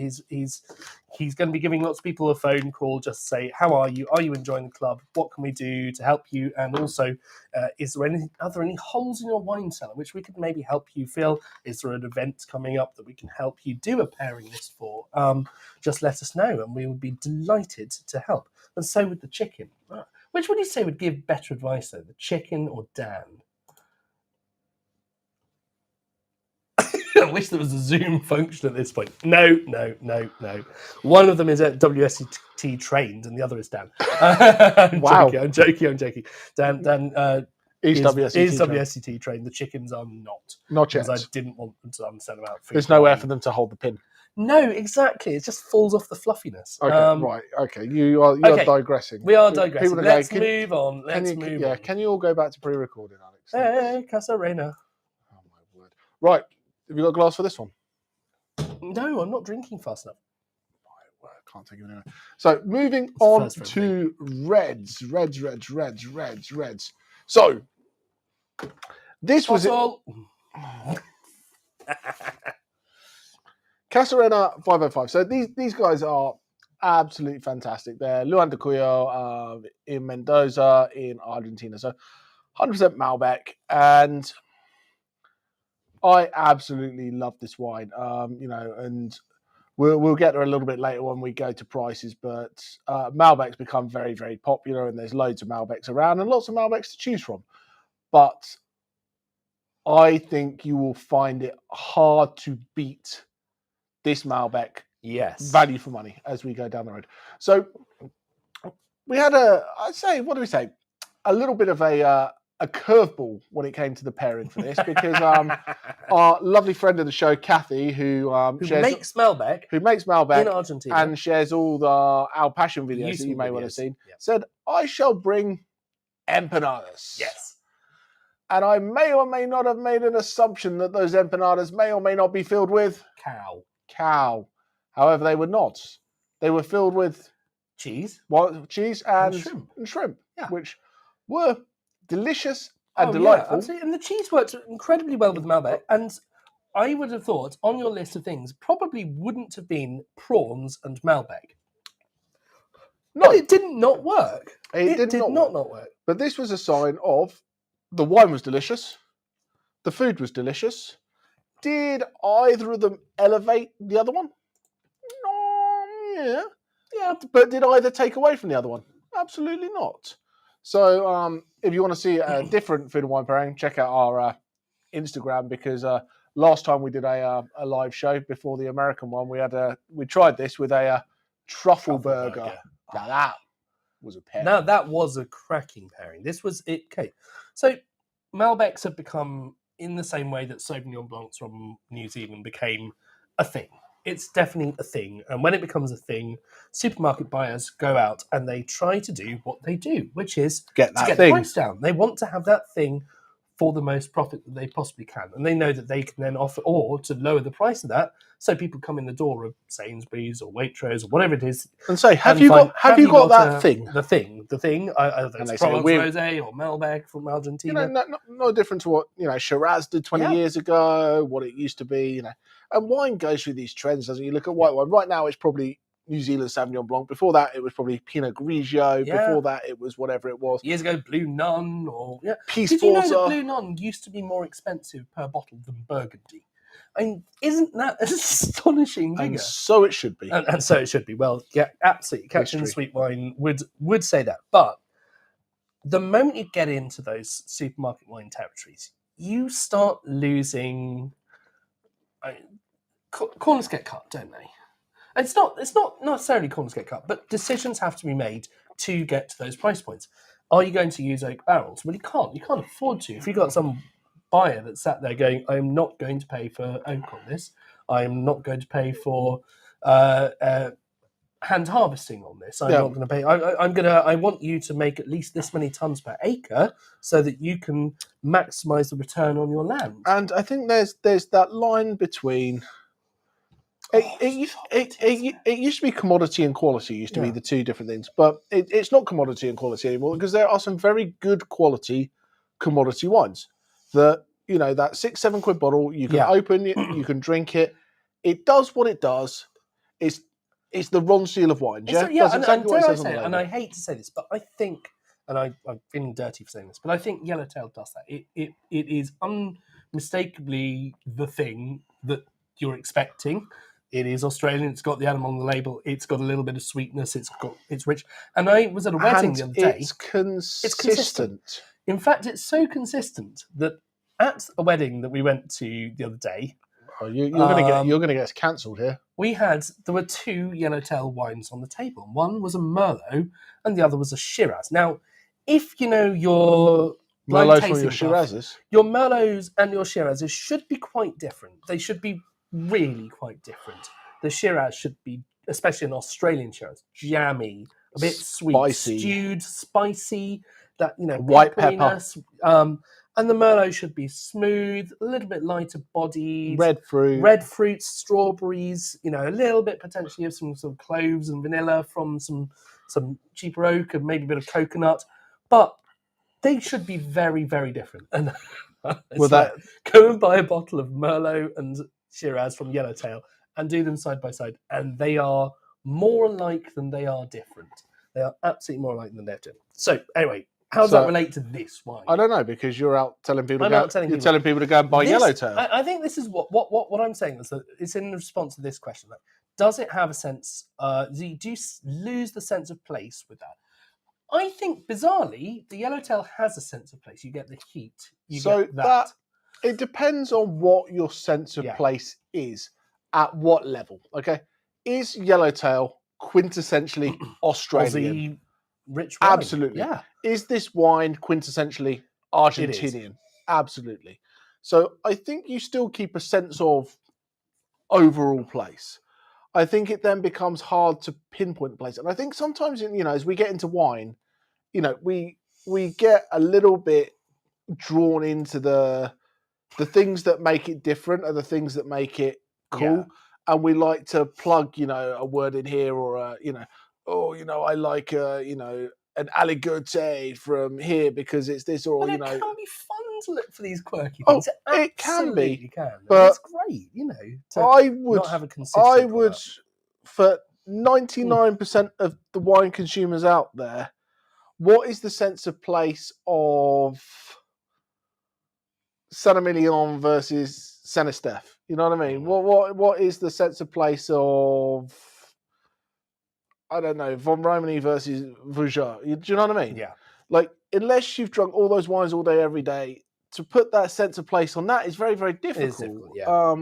to be giving lots of people a phone call just to say, how are you? Are you enjoying the club? What can we do to help you? And also, are there any holes in your wine cellar which we could maybe help you fill? Is there an event coming up that we can help you do a pairing list for? Just let us know, and we would be delighted to help. And so with the chicken. Which would you say would give better advice, though, the chicken or Dan? I wish there was a Zoom function at this point. No. One of them is at WSET trained, and the other is Dan. I'm joking. Dan is WSET trained. The chickens are not. Not yet. Because I didn't want them to understand about food. There's nowhere for them to hold the pin. No, exactly. It just falls off the fluffiness. Okay, right. Okay, you are digressing. We are digressing. Let's move on. Can you all go back to pre-recording, Alex? Hey, Casa Reina. Oh my word! Right, have you got a glass for this one? No, I'm not drinking fast enough. My word, can't take it anyway. So moving on to reds. So this was it. Casarena 505. So these guys are absolutely fantastic. They're Luan de Cuyo in Mendoza in Argentina. So 100% Malbec. And I absolutely love this wine. And we'll get there a little bit later when we go to prices. But Malbec's become very, very popular, and there's loads of Malbecs around and lots of Malbecs to choose from. But I think you will find it hard to beat this Malbec, value for money as we go down the road. So we had a little bit of a curveball when it came to the pairing for this, because our lovely friend of the show, Kathy, who makes Malbec in Argentina and shares all our passion videos that you may well have seen, said, I shall bring empanadas. Yes. And I may or may not have made an assumption that those empanadas may or may not be filled with cow. However, they were not. They were filled with cheese and shrimp, which were delicious and delightful. Yeah, absolutely. And the cheese worked incredibly well with Malbec. And I would have thought on your list of things probably wouldn't have been prawns and Malbec. No, But it did not work. it did not work. But this was a sign of the wine was delicious, the food was delicious. Did either of them elevate the other one? No, yeah. But did either take away from the other one? Absolutely not. So, if you want to see a different food and wine pairing, check out our Instagram, because last time we did a live show before the American one, we tried this with a truffle burger. Now that was a pairing. Now that was a cracking pairing. This was it. Okay, so Malbecs have become, in the same way that Sauvignon Blancs from New Zealand became a thing. It's definitely a thing, and when it becomes a thing, supermarket buyers go out and they try to do what they do, which is Get to that get thing. the price down. They want to have that thing for the most profit that they possibly can, and they know that they can then offer, or to lower the price of that, so people come in the door of Sainsbury's or Waitrose or whatever it is And say, have and you find, got that thing? The thing. And It's they say, Provence "We're-" Rosé or Malbec from Argentina. No different to what Shiraz did 20 years ago, what it used to be. And wine goes through these trends, doesn't it? You look at white wine. Right now, it's probably New Zealand Sauvignon Blanc. Before that, it was probably Pinot Grigio. Yeah. Before that, it was whatever it was. Years ago, Blue Nun or Peace Did you know that Porter. Blue Nun used to be more expensive per bottle than Burgundy? I mean, isn't that an astonishing figure? And so it should be. And so it should be. Well, yeah, absolutely. Captain History. Sweet Wine would say that. But the moment you get into those supermarket wine territories, you start losing. Corners get cut, don't they? It's not necessarily corners get cut, but decisions have to be made to get to those price points. Are you going to use oak barrels? Well, you can't. You can't afford to. If you've got some buyer that sat there going, "I'm not going to pay for oak on this. I'm not going to pay for hand harvesting on this. I'm not going to pay. I want you to make at least this many tons per acre so that you can maximise the return on your land." And I think there's that line between. It used to be commodity and quality. Used to be the two different things, but it's not commodity and quality anymore, because there are some very good quality commodity wines that that £6-7 bottle you can open it, you can drink it. It does what it does. It's the Ron Seal of wines. Yeah, Does exactly and what it dare I says on say the it, label. and I hate to say this, but I think, and I'm feeling dirty for saying this, but I think Yellowtail does that. It is unmistakably the thing that you're expecting. It is Australian. It's got the animal on the label. It's got a little bit of sweetness. It's rich. And I was at a wedding the other day. It's consistent. In fact, it's so consistent that at a wedding that we went to the other day, Oh, you're gonna get us cancelled here. there were two Yellowtail wines on the table. One was a Merlot, and the other was a Shiraz. Now, if you know your Merlot tasting from your stuff, Shirazes. your Merlots and your Shirazes should be quite different. They should be really quite different. The Shiraz should be, especially an Australian Shiraz, jammy, a bit sweet, Spicy. stewed, spicy. That White pepper. pepperiness. And the Merlot should be smooth, a little bit lighter bodied. Red fruits, strawberries, a little bit potentially of some sort of cloves and vanilla from some cheaper oak and maybe a bit of coconut. But they should be very, very different. And go and buy a bottle of Merlot and Shiraz from Yellowtail and do them side by side. And they are more alike than they are different. They are absolutely more alike than they're different. So anyway, how does that relate to this wine? I don't know, because you're out telling people telling people to go and buy Yellowtail. I think this is what I'm saying is that it's in response to this question. Like, does it have a sense? Do you lose the sense of place with that? I think bizarrely, the Yellowtail has a sense of place. You get the heat. Get that. It depends on what your sense of place is, at what level. Okay, is Yellowtail quintessentially Australian? Aussie rich wine. Absolutely. Yeah. Is this wine quintessentially Argentinian? Absolutely. So I think you still keep a sense of overall place. I think it then becomes hard to pinpoint the place. And I think sometimes, as we get into wine, we get a little bit drawn into the things that make it different are the things that make it cool. Yeah. And we like to plug, a word in here, or I like an aligote from here because it's this, or But it can be fun to look for these quirky Oh, things. it can be, Absolutely can. And but it's great, to I would, not have a consistent I would, product. for 99% of the wine consumers out there, what is the sense of place of Saint Emilion versus Saint Estèphe? You know what I mean? What is the sense of place of, I don't know, Von Romani versus Vougeot? Do you know what I mean? Yeah. Like, unless you've drunk all those wines all day, every day, to put that sense of place on that is very, very difficult. It is difficult, yeah.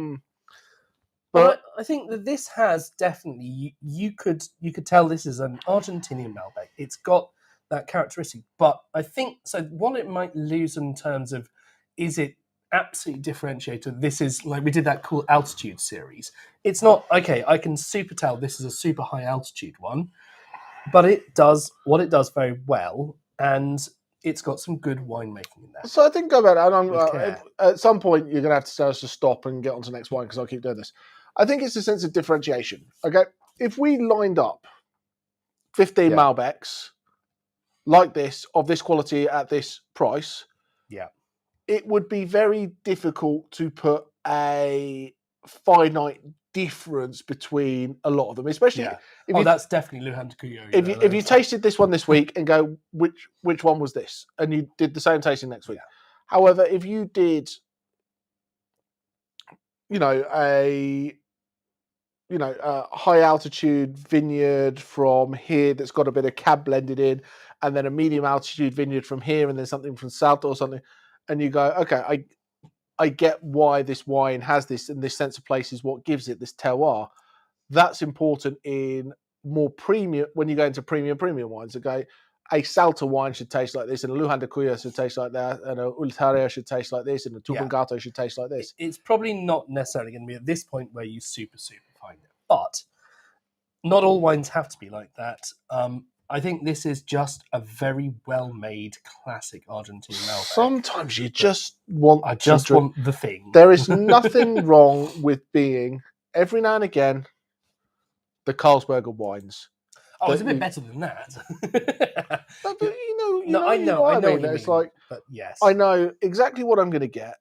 But I think that this has definitely you could tell this is an Argentinian Malbec. It's got that characteristic, but I think so. What it might lose in terms of is it absolutely differentiated? This is like we did that cool altitude series. It's not okay. I can super tell this is a super high altitude one, but it does what it does very well, and it's got some good winemaking in there. So I think go back, With and care. at some point you're going to have to tell us to stop and get on to the next wine because I'll keep doing this. I think it's a sense of differentiation. Okay, if we lined up 15 Yeah. Malbecs like this of this quality at this price, Yeah. it would be very difficult to put a finite difference between a lot of them, especially Yeah. if you, That's definitely Lujan de Cuyo. if you tasted this one this week and go which one was this, and you did the same tasting next week. Yeah. However, if you did, a high altitude vineyard from here that's got a bit of cab blended in, and then a medium altitude vineyard from here, and then something from south or something, and you go, okay, I get why this wine has this, and this sense of place is what gives it this terroir. That's important in more premium, when you go into premium wines. Okay, a Salta wine should taste like this, and a Lujan de Cuyo should taste like that, and a Ultaria should taste like this, and a Tupungato should taste like this. It's probably not necessarily going to be at this point where you super find it, but not all wines have to be like that. I think this is just a very well-made classic Argentine Malbec. Sometimes you just want want the thing. There is nothing wrong with being, every now and again, the Carlsberg wines. Oh, it's a bit better than that. But you know I know what I what mean. you It's mean, like, but yes, I know exactly what I'm going to get.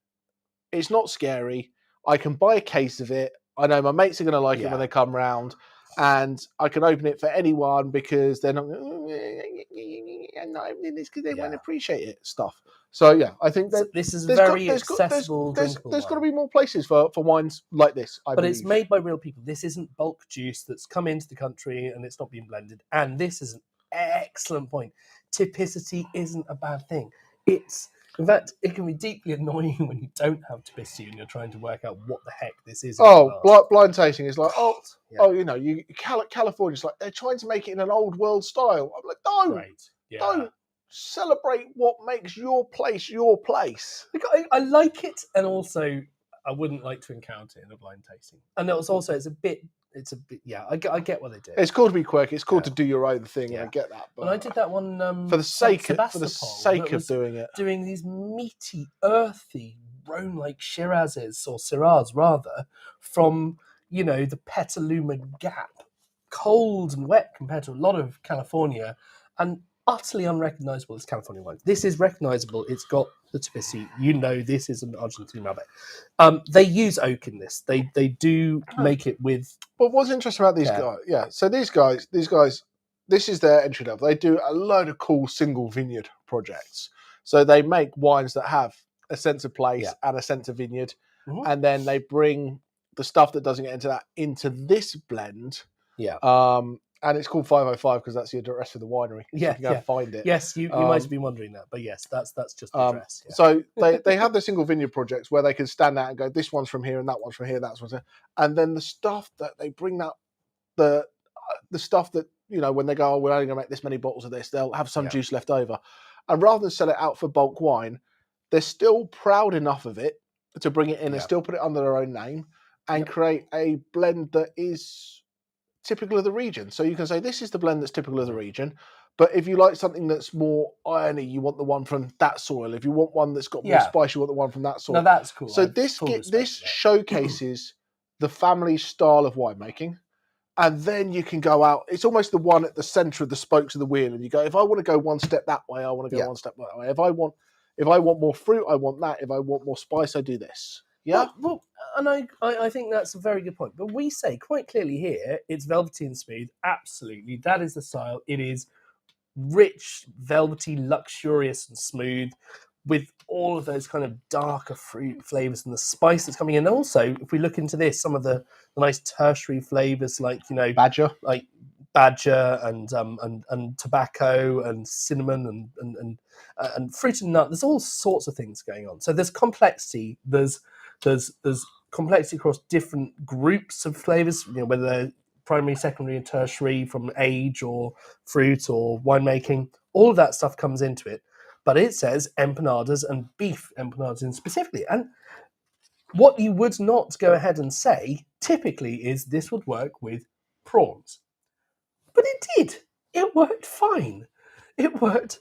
It's not scary. I can buy a case of it. I know my mates are going to like it when they come round, and I can open it for anyone because they're not. I'm not opening this because they won't appreciate it. Stuff. So yeah, I think that this is very accessible, drinkable. There's got to be more places for wines like this. But it's made by real people. This isn't bulk juice that's come into the country and it's not being blended. And this is an excellent point. Typicity isn't a bad thing. In fact, it can be deeply annoying when you don't have typicity and you're trying to work out what the heck this is. Blind tasting is like, California's like, they're trying to make it in an old world style. I'm like, don't celebrate what makes your place your place. I like it, and also I wouldn't like to encounter it in a blind tasting. And it's a bit, I get what they do. It's called to be quirky. It's called to do your own thing. And I get that. But I did that one for the sake of doing it, doing these meaty, earthy, Rhone-like Shirazes or Syrahs rather from the Petaluma Gap, cold and wet compared to a lot of California, and utterly unrecognizable as California wine. This is recognizable. It's got the typicity. This is an Argentine Malbec. They use oak in this. They do make it with. But what's interesting about these guys? So these guys, this is their entry level. They do a load of cool single vineyard projects. So they make wines that have a sense of place and a sense of vineyard, and then they bring the stuff that doesn't get into that into this blend. Yeah. And it's called 505 because that's the address for the winery. So you can go find it. Yes, you might have been wondering that, but yes, that's just the address. Yeah. So they have the single vineyard projects where they can stand out and go, this one's from here and that one's from here, that's one's here. And then the stuff that they bring out, the stuff that, when they go, we're only going to make this many bottles of this, they'll have some juice left over. And rather than sell it out for bulk wine, they're still proud enough of it to bring it in and still put it under their own name and create a blend that is typical of the region. So you can say this is the blend that's typical of the region, but if you like something that's more irony, you want the one from that soil. If you want one that's got more spice, you want the one from that soil. No, that's cool. So this showcases the family style of winemaking, and then you can go out. It's almost the one at the center of the spokes of the wheel, and you go, if I want to go one step that way, I want to go one step that way. If I want more fruit, I want that. If I want more spice, I do this. Yeah. Well, and I think that's a very good point. But we say quite clearly here, it's velvety and smooth. Absolutely, that is the style. It is rich, velvety, luxurious, and smooth, with all of those kind of darker fruit flavors and the spice that's coming in. And also, if we look into this, some of the nice tertiary flavors like Badger. like badger and tobacco and cinnamon and fruit and nut. There's all sorts of things going on. So there's complexity. There's complexity across different groups of flavors. Whether they're primary, secondary, and tertiary from age or fruit or winemaking. All of that stuff comes into it. But it says empanadas and beef empanadas in specifically. And what you would not go ahead and say typically is this would work with prawns. But it did. It worked fine. It worked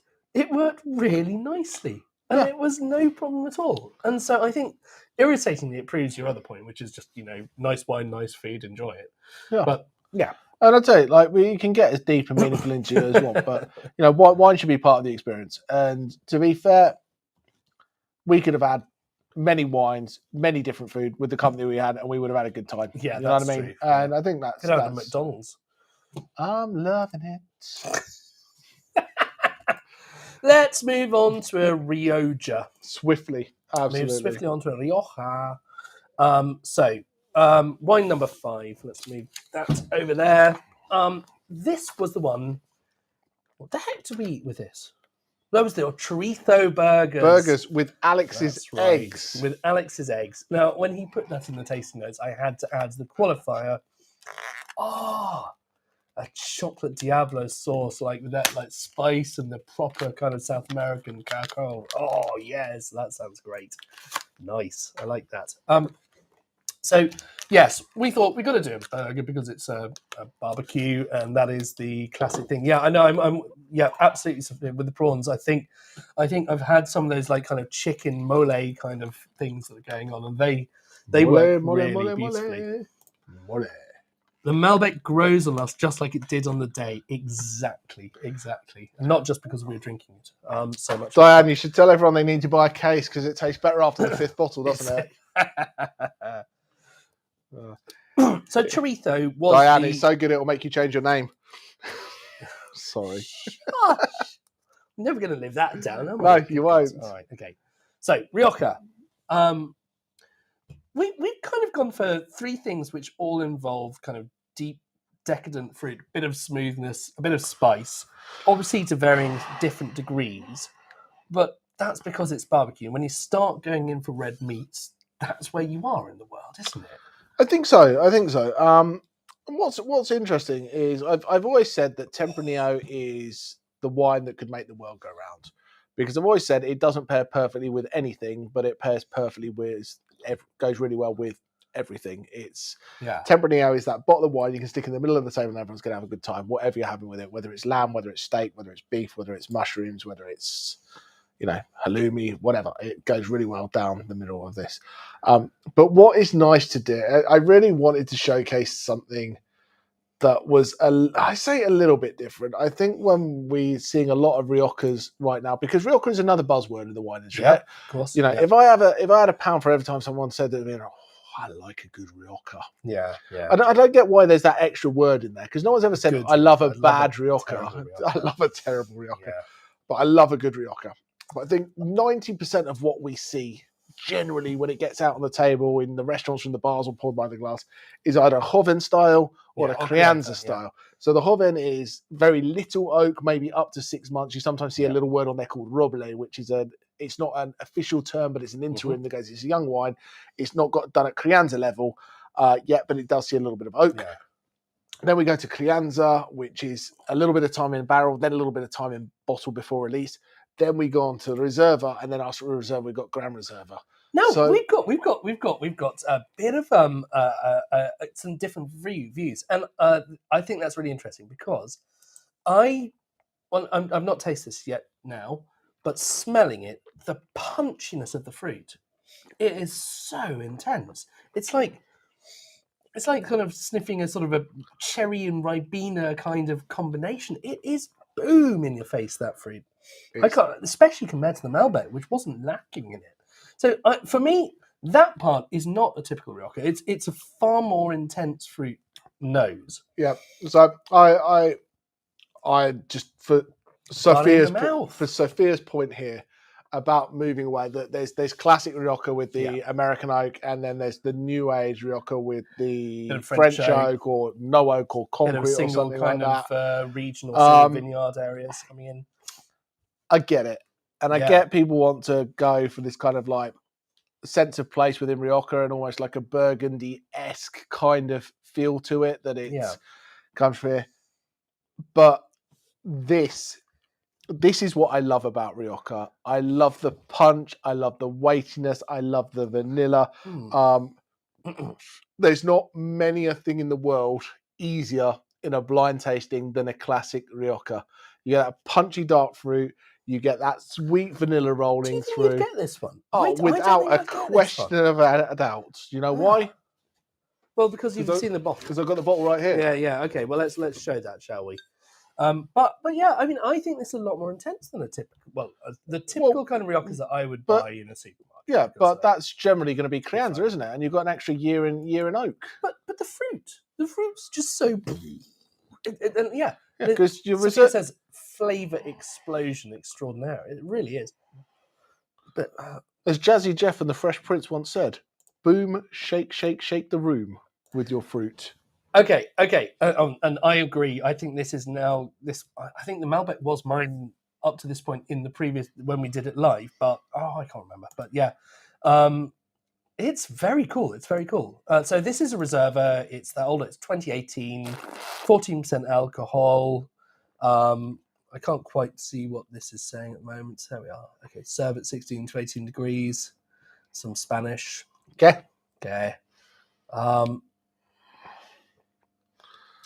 really nicely. And it was no problem at all. And so I think irritatingly it proves your other point, which is just, nice wine, nice food, enjoy it. Yeah. But yeah. And I'll tell you, you can get as deep and meaningful into it as well, but wine should be part of the experience. And to be fair, we could have had many wines, many different food with the company we had, and we would have had a good time. Yeah, you know what I mean? True. And I think that's McDonald's. I'm loving it. Let's move on to a Rioja. Swiftly, absolutely. Move swiftly on to a Rioja. Wine number 5. Let's move that over there. This was the one. What the heck did we eat with this? That was the chorizo burgers. Burgers with Alex's eggs. With Alex's eggs. Now, when he put that in the tasting notes, I had to add the qualifier. A chocolate Diablo sauce, with that spice and the proper kind of South American cacao. Oh yes, that sounds great. Nice, I like that. So yes, we thought we got to do a burger because it's a barbecue, and that is the classic thing. Yeah, I know. I'm absolutely with the prawns. I think I've had some of those kind of chicken mole kind of things that are going on, and they work really beautifully. Mole. The Malbec grows on us just like it did on the day. Exactly. Not just because we were drinking it so much. Diane, you should tell everyone they need to buy a case because it tastes better after the 5th bottle, doesn't it? So chorizo was Diane, it's so good it'll make you change your name. Sorry. I'm never going to live that down, am No, I? you won't. All right, okay. So, Rioja. We've kind of gone for 3 things which all involve kind of deep, decadent fruit, a bit of smoothness, a bit of spice, obviously to varying different degrees, but that's because it's barbecue. When you start going in for red meats, that's where you are in the world, isn't it? I think so. What's interesting is I've always said that Tempranillo is the wine that could make the world go round, because I've always said it doesn't pair perfectly with anything, but it pairs perfectly with goes really well with everything. Tempranillo is that bottle of wine you can stick in the middle of the table and everyone's going to have a good time, whatever you're having with it, whether it's lamb, whether it's steak, whether it's beef, whether it's mushrooms, whether it's halloumi, whatever. It goes really well down the middle of this. But what is nice to do, I really wanted to showcase something that was, I say a little bit different. I think when we're seeing a lot of Riojas right now, because Rioja is another buzzword in the wine industry. Yeah, of course. If I had a pound for every time someone said that, I like a good Rioja. Yeah. I don't get why there's that extra word in there, because no one's ever said, I love a bad Rioja. I love a terrible Rioja. Yeah. But I love a good Rioja. But I think 90% of what we see generally when it gets out on the table in the restaurants, from the bars or poured by the glass, is either a Joven style or a Crianza style. Yeah. So the Joven is very little oak, maybe up to 6 months. You sometimes see a little word on there called roble, which is it's not an official term, but it's an interim that goes, it's a young wine. It's not got done at Crianza level yet, but it does see a little bit of oak. Yeah. Then we go to Crianza, which is a little bit of time in barrel, then a little bit of time in bottle before release. Then we go on to the Reserva, and then after Reserva, we've got Grand Reserva. No, so, we've got a bit of some different views, and I think that's really interesting because I've not tasted this yet now, but smelling it, the punchiness of the fruit, it is so intense. It's like kind of sniffing a sort of a cherry and Ribena kind of combination. It is boom in your face. That fruit, I It's- can't, especially compared to the Malbec, which wasn't lacking in it. So for me, that part is not a typical Rioja. It's a far more intense fruit nose. Yeah. So I just for Running the Sophia's mouth. for Sophia's point here about moving away, that there's classic Rioja with the Yeah. American oak, and then there's the new age Rioja with the Bit of French, French oak or no oak or Bit of concrete or single something kind like that. of regional single Um, vineyard areas coming in. I get it, and I Yeah. get people want to go for this kind of like sense of place within Rioja and almost like a Burgundy-esque kind of feel to it, that it's Yeah. comes from here. But this is what I love about Rioja. I love the punch. I love the weightiness. I love the vanilla. Mm. There's not many a thing in the world easier in a blind tasting than a classic Rioja. You get that punchy dark fruit. You get that sweet vanilla Do rolling you think through. you'd get this one? Oh, I don't without think a I'd get this question one. of a doubt. You know why? Well, because you've Because seen the bottle. I've got the bottle right here. Yeah. Okay. Well, let's show that, shall we? But yeah, I mean, I think this is a lot more intense than a typical. Well, the typical kind of Riojas that I would buy in a supermarket. Yeah, because, but that's generally going to be Crianza, fine. isn't it? And you've got an extra year in oak. But the fruit's just so. Yeah, because Sophia says flavor explosion extraordinaire. It really is. But as Jazzy Jeff and the Fresh Prince once said, "Boom, shake, shake, shake the room with your fruit." okay, and I agree. I think this is now this. I think the Malbec was mine up to this point in the previous when we did it live, but I can't remember. But yeah, it's very cool. It's very cool. So this is a reserva. It's that older. It's 2018, 14% alcohol. I can't quite see what this is saying at the moment. There we are. Okay, serve at 16 to 18 degrees. Some Spanish. Okay. Okay.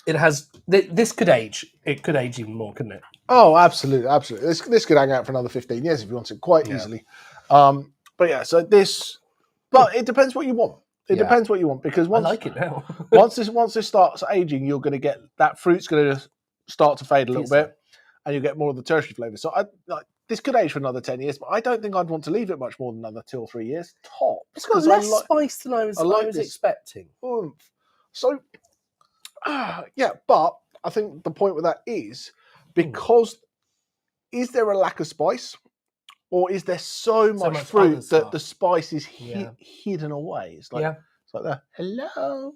It has. This could age. It could age even more, couldn't it? Oh, absolutely, absolutely. This could hang out for another 15 years if you want to, quite easily. But yeah, so this. But it depends what you want. It depends what you want, because once I like it now. once this starts aging, you're going to get that fruit's going to start to fade a little bit, and you get more of the tertiary flavour. So this could age for another 10 years, but I don't think I'd want to leave it much more than another 2 or 3 years top. It's got less spice than I was expecting. So, yeah, but I think the point with that is because is there a lack of spice, or is there so much fruit that the spice is hidden away? It's like the hello.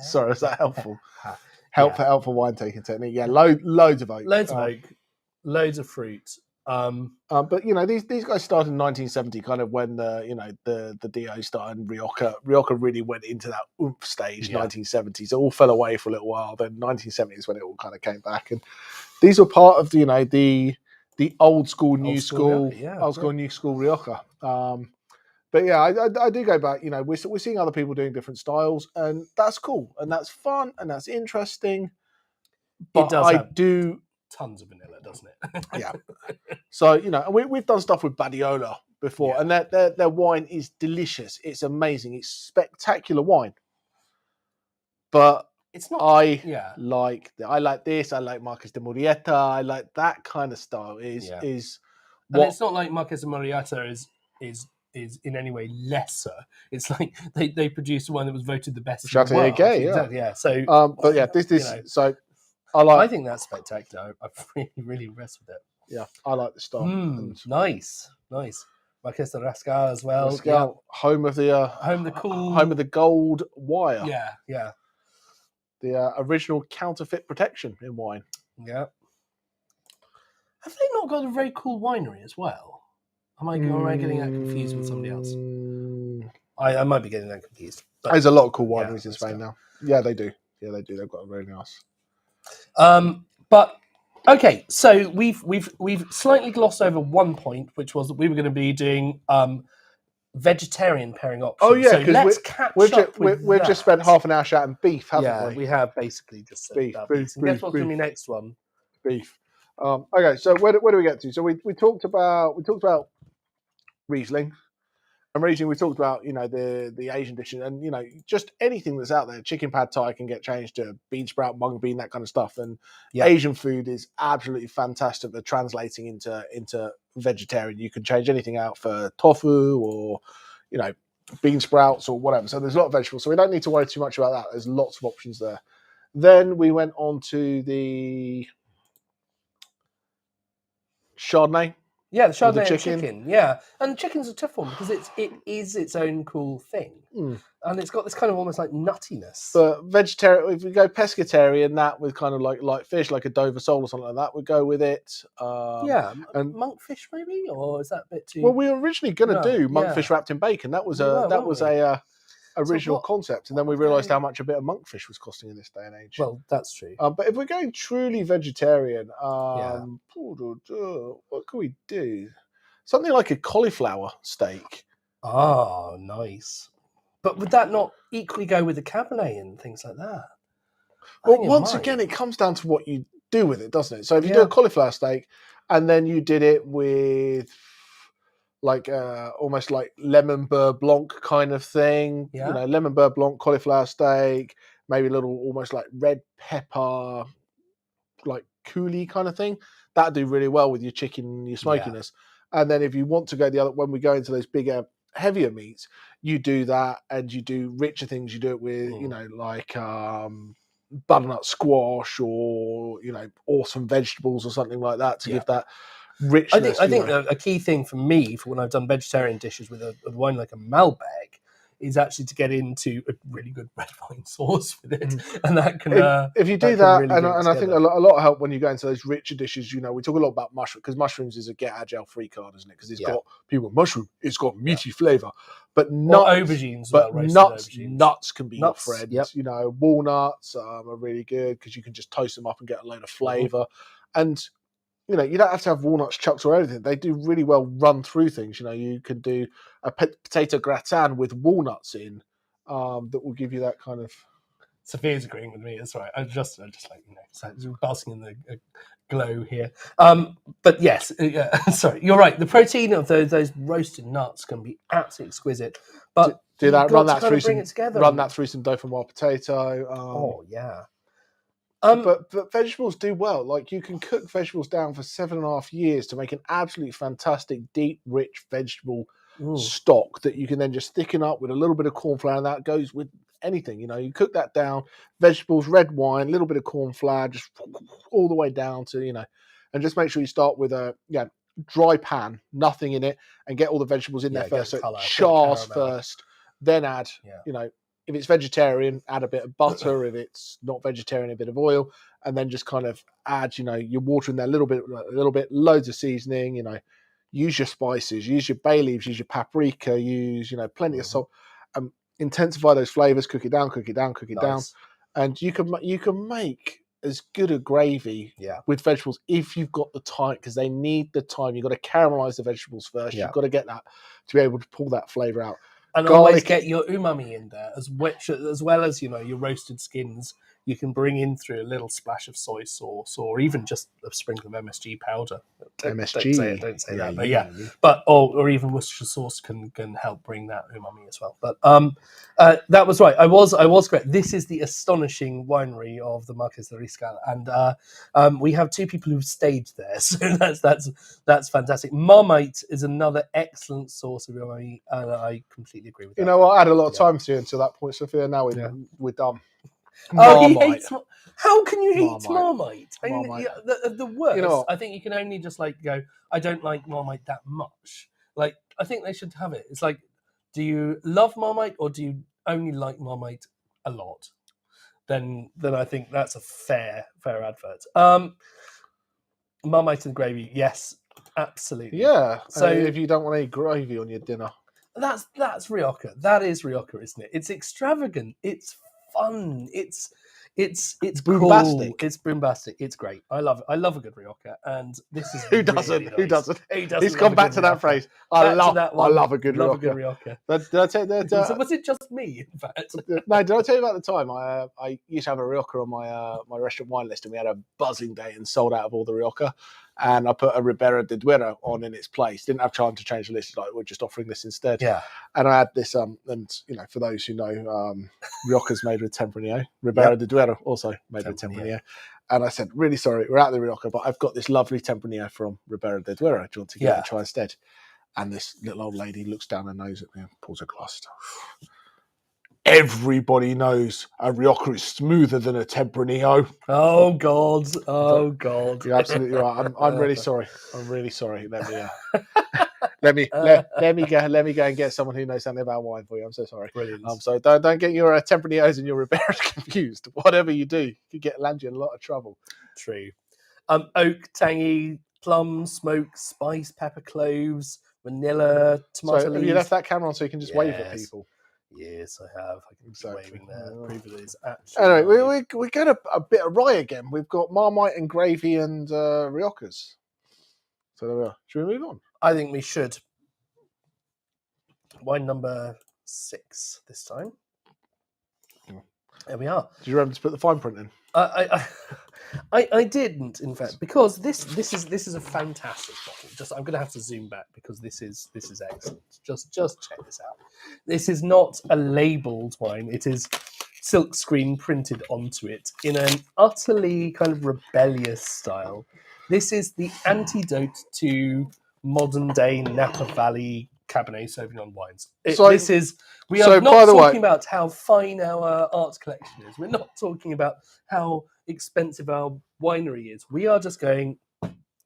Sorry, is that helpful? Helpful wine taking technique. Yeah, loads of oak. Loads of oak, loads of fruit. But you know, these guys started in 1970, kind of when the DO started, and Rioja really went into that oomph stage. 1970s, it all fell away for a little while. Then 1970s when it all kind of came back, and these were part of the old school, new school Rioja. But yeah, I do go back. You know, we're seeing other people doing different styles, and that's cool, and that's fun, and that's interesting. But it does I have do tons of vanilla, doesn't it? yeah. So you know, we've done stuff with Badiola before, and their wine is delicious. It's amazing. It's spectacular wine. But it's not. I like this. I like Marqués de Murrieta. I like that kind of style. Is and it's not like Marqués de Murrieta is in any way lesser. It's like they produced one that was voted the best in the world. Exactly, yeah. So, but yeah, this so I think that's spectacular. I'm really impressed with it. Yeah, I like the style. Nice. Marqués de Rascal as well. Rascal, home of the gold wire. Yeah. The original counterfeit protection in wine. Yeah. Have they not got a very cool winery as well? Am I getting that confused with somebody else? I might be getting that confused. There's a lot of cool wineries in Spain now. Yeah, they do. Yeah, they do. They've got a very nice. But okay, so we've slightly glossed over one point, which was that we were going to be doing vegetarian pairing options. Oh yeah, because we've just spent half an hour shouting beef, haven't we? We have basically just said beef. And guess what's going to be next one? Beef. Okay, so where do we get to? So we talked about Riesling, And recently we talked about, the Asian dishes, and just anything that's out there. Chicken pad thai can get changed to bean sprout, mung bean, that kind of stuff. And Asian food is absolutely fantastic at translating into vegetarian. You can change anything out for tofu or bean sprouts or whatever. So there's a lot of vegetables. So we don't need to worry too much about that. There's lots of options there. Then we went on to the Chardonnay. Yeah, the Chardonnay the and chicken. chicken. Yeah, and chicken's a tough one because it is its own cool thing, and it's got this kind of almost like nuttiness. But vegetarian, if we go pescatarian, that with kind of like fish, like a Dover sole or something like that, would go with it. And monkfish maybe, or is that a bit too? Well, we were originally going to do monkfish wrapped in bacon. That was a original concept, and then we realised how much a bit of monkfish was costing in this day and age. Well, that's true. But if we're going truly vegetarian, what can we do? Something like a cauliflower steak. Oh, nice. But would that not equally go with the Cabernet and things like that? Well, once again, it comes down to what you do with it, doesn't it? So if you do a cauliflower steak, and then you did it with like almost like lemon beurre blanc kind of thing, lemon beurre blanc cauliflower steak, maybe a little almost like red pepper, like coulis kind of thing. That'd do really well with your chicken, your smokiness. And then if you want to go the other, when we go into those bigger, heavier meats, you do that, and you do richer things. You do it with, like butternut squash or awesome vegetables or something like that to give that richness. I think a key thing for me for when I've done vegetarian dishes with a wine like a Malbec is actually to get into a really good red wine sauce with it, and that can. If you do that, really and I think a lot of help when you go into those richer dishes. We talk a lot about mushroom, because mushrooms is a get agile free card, isn't it? Because it's got mushroom, it's got meaty flavour, but aubergines, nuts can be your friend. Yep. Walnuts are really good because you can just toast them up and get a load of flavour, and you don't have to have walnuts chucked or anything. They do really well run through things. You can do a potato gratin with walnuts in, that will give you that kind of. Sophia's agreeing with me. That's right. I just like so basking in the glow here. But yes, sorry, you're right. The protein of those roasted nuts can be absolutely exquisite. But do that. Run that through some dauphinoise potato. Oh yeah. But vegetables do well. Like, you can cook vegetables down for 7.5 years to make an absolutely fantastic, deep, rich vegetable stock that you can then just thicken up with a little bit of corn flour, and that goes with anything. You cook that down, vegetables, red wine, a little bit of corn flour, just all the way down to, and just make sure you start with a dry pan, nothing in it, and get all the vegetables in there first. So it chars first, then add, if it's vegetarian, add a bit of butter. If it's not vegetarian, a bit of oil, and then just kind of add, your water in there a little bit, loads of seasoning. Use your spices, use your bay leaves, use your paprika, use plenty of salt. Intensify those flavors. Cook it down, and you can make as good a gravy with vegetables if you've got the time, because they need the time. You've got to caramelize the vegetables first. You've got to get that to be able to pull that flavor out. And always get your umami in there, as well as your roasted skins. You can bring in through a little splash of soy sauce, or even just a sprinkle of MSG powder. Don't say that. But or even Worcestershire sauce can help bring that umami as well. But that was right. I was correct. This is the astonishing winery of the Marqués de Riscal, and we have two people who've stayed there, so that's fantastic. Marmite is another excellent source of umami, and I completely agree with that. I had a lot of time to you until that point, Sophia. Now we're done. Marmite. How can you hate Marmite? I mean, the worst. I think you can only just go, I don't like Marmite that much. Like, I think they should have it. It's like, do you love Marmite or do you only like Marmite a lot? Then I think that's a fair advert. Marmite and gravy, yes, absolutely. Yeah. So if you don't want any gravy on your dinner, that's Rioja. That is Rioja, isn't it? It's extravagant. It's fun. It's bombastic. Cool. It's bombastic. It's great. I love a good Rioja, and this is who doesn't? Nice. Who doesn't? He's gone back to that phrase. I love a good Rioja. Did I tell you that? So was it just me? In fact, no. Did I tell you about the time I used to have a Rioja on my restaurant wine list, and we had a buzzing day and sold out of all the Rioja. and I put a Ribera de Duero on in its place. Didn't have time to change the list. Like, we're just offering this instead. Yeah. And I had this, and for those who know, Rioja's made with Tempranillo. Ribera de Duero also made with Tempranillo. And I said, really sorry, we're out of the Rioja, but I've got this lovely Tempranillo from Ribera de Duero. Do you want to give it a try instead? And this little old lady looks down her nose at me and pulls a glass. Everybody knows a Rioja is smoother than a Tempranillo. Oh God! Oh God! You're absolutely right. I'm really sorry. I'm really sorry. Let me go and get someone who knows something about wine for you. I'm so sorry. Brilliant. So don't get your Tempranillos and your Riberas confused. Whatever you do, you could land you in a lot of trouble. True. Oak, tangy, plum, smoke, spice, pepper, cloves, vanilla, tomato So have you left that camera on so you can just wave at people? Yes, I have. I can keep waving there. Prove it is actually. Anyway, we get a bit of rye again. We've got Marmite and gravy and Riojas. So there we are. Should we move on? I think we should. Wine number 6 this time. There we are. Did you remember to put the fine print in? I didn't, in fact, because this is a fantastic bottle. I'm going to have to zoom back because this is excellent. Just check this out. This is not a labelled wine. It is silk screen printed onto it in an utterly kind of rebellious style. This is the antidote to modern day Napa Valley Cabernet Sauvignon wines. We are not talking about how fine our art collection is. We're not talking about how expensive our winery is. We are just going,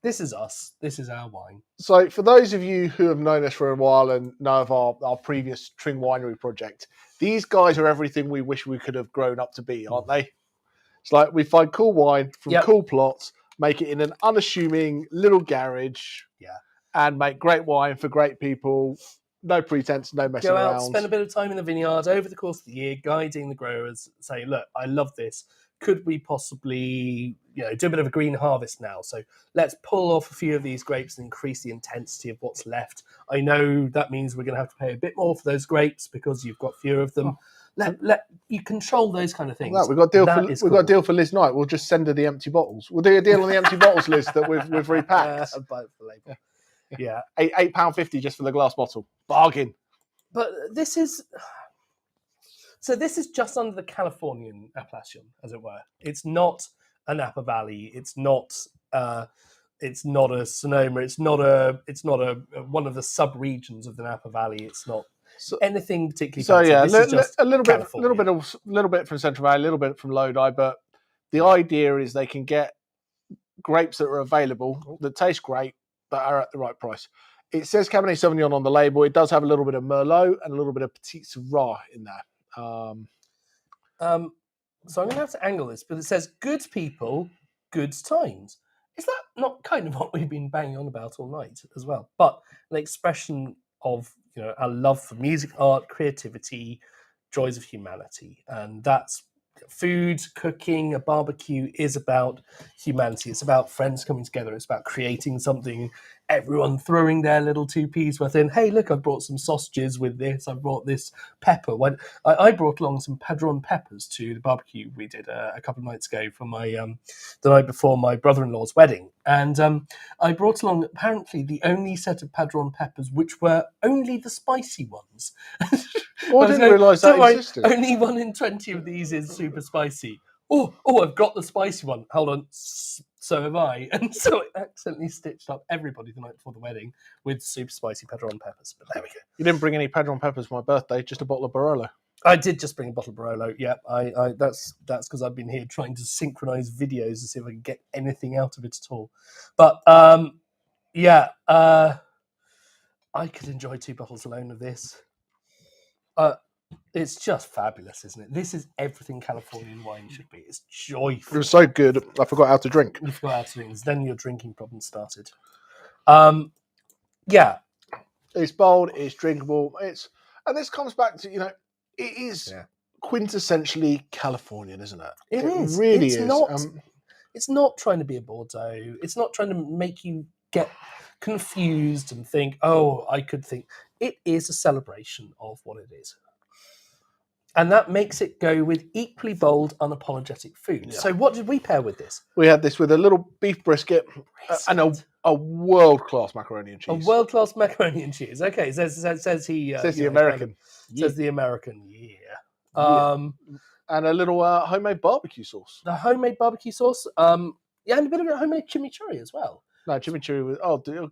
this is us. This is our wine. So for those of you who have known us for a while and know of our previous Tring Winery project, these guys are everything we wish we could have grown up to be, aren't they? It's like we find cool wine from cool plots, make it in an unassuming little garage, and make great wine for great people. No pretense, no messing around. Go out, spend a bit of time in the vineyard over the course of the year, guiding the growers. Say, look, I love this. Could we possibly, do a bit of a green harvest now? So let's pull off a few of these grapes and increase the intensity of what's left. I know that means we're going to have to pay a bit more for those grapes because you've got fewer of them. Let you control those kind of things. We've got a deal for Liz Knight. We'll just send her the empty bottles. We'll do a deal on the empty bottles list that we've repacked. Buy it for label. Yeah, £8.50 just for the glass bottle. Bargain. But this is just under the Californian appellation, as it were. It's not a Napa Valley. It's not a Sonoma. It's not a one of the sub-regions of the Napa Valley. It's not anything particularly. So fancy. a little bit from Central Valley, a little bit from Lodi, but the idea is they can get grapes that are available that taste great that are at the right price. It says Cabernet Sauvignon on the label. It does have a little bit of Merlot and a little bit of Petit Syrah in there. So I'm going to have to angle this, but it says good people, good times. Is that not kind of what we've been banging on about all night as well? But an expression of our love for music, art, creativity, joys of humanity, and that's food, cooking, a barbecue is about humanity. It's about friends coming together. It's about creating something, everyone throwing their little 2p's worth in. Hey, look, I've brought some sausages with this. I brought this pepper. I brought along some Padron peppers to the barbecue we did a couple of nights ago for my the night before my brother-in-law's wedding. And I brought along apparently the only set of Padron peppers which were only the spicy ones. I didn't realise that existed. Only 1 in 20 of these is super spicy. Oh, I've got the spicy one. Hold on. So have I. And so I accidentally stitched up everybody the night before the wedding with super spicy Padron peppers. But there we go. You didn't bring any Padron peppers for my birthday, just a bottle of Barolo. I did just bring a bottle of Barolo. Yeah, that's because I've been here trying to synchronize videos to see if I can get anything out of it at all. But I could enjoy 2 bottles alone of this. It's just fabulous, isn't it? This is everything Californian wine should be. It's joyful. It was so good, I forgot how to drink. You forgot how to drink. Then your drinking problem started. Yeah. It's bold, it's drinkable, and this comes back to, it is quintessentially Californian, isn't it? It is. Really it's is. Not, it's not trying to be a Bordeaux. It's not trying to make you get confused and think, I could think. It is a celebration of what it is. And that makes it go with equally bold, unapologetic food. Yeah. So what did we pair with this? We had this with a little beef brisket and a world-class macaroni and A cheese. world-class macaroni and cheese. Okay, says he. Says the you know, American. says the American. Yeah. Yeah. And a little homemade barbecue sauce. The homemade barbecue sauce. Yeah, and a bit of a homemade chimichurri as well. No, chimichurri was. No.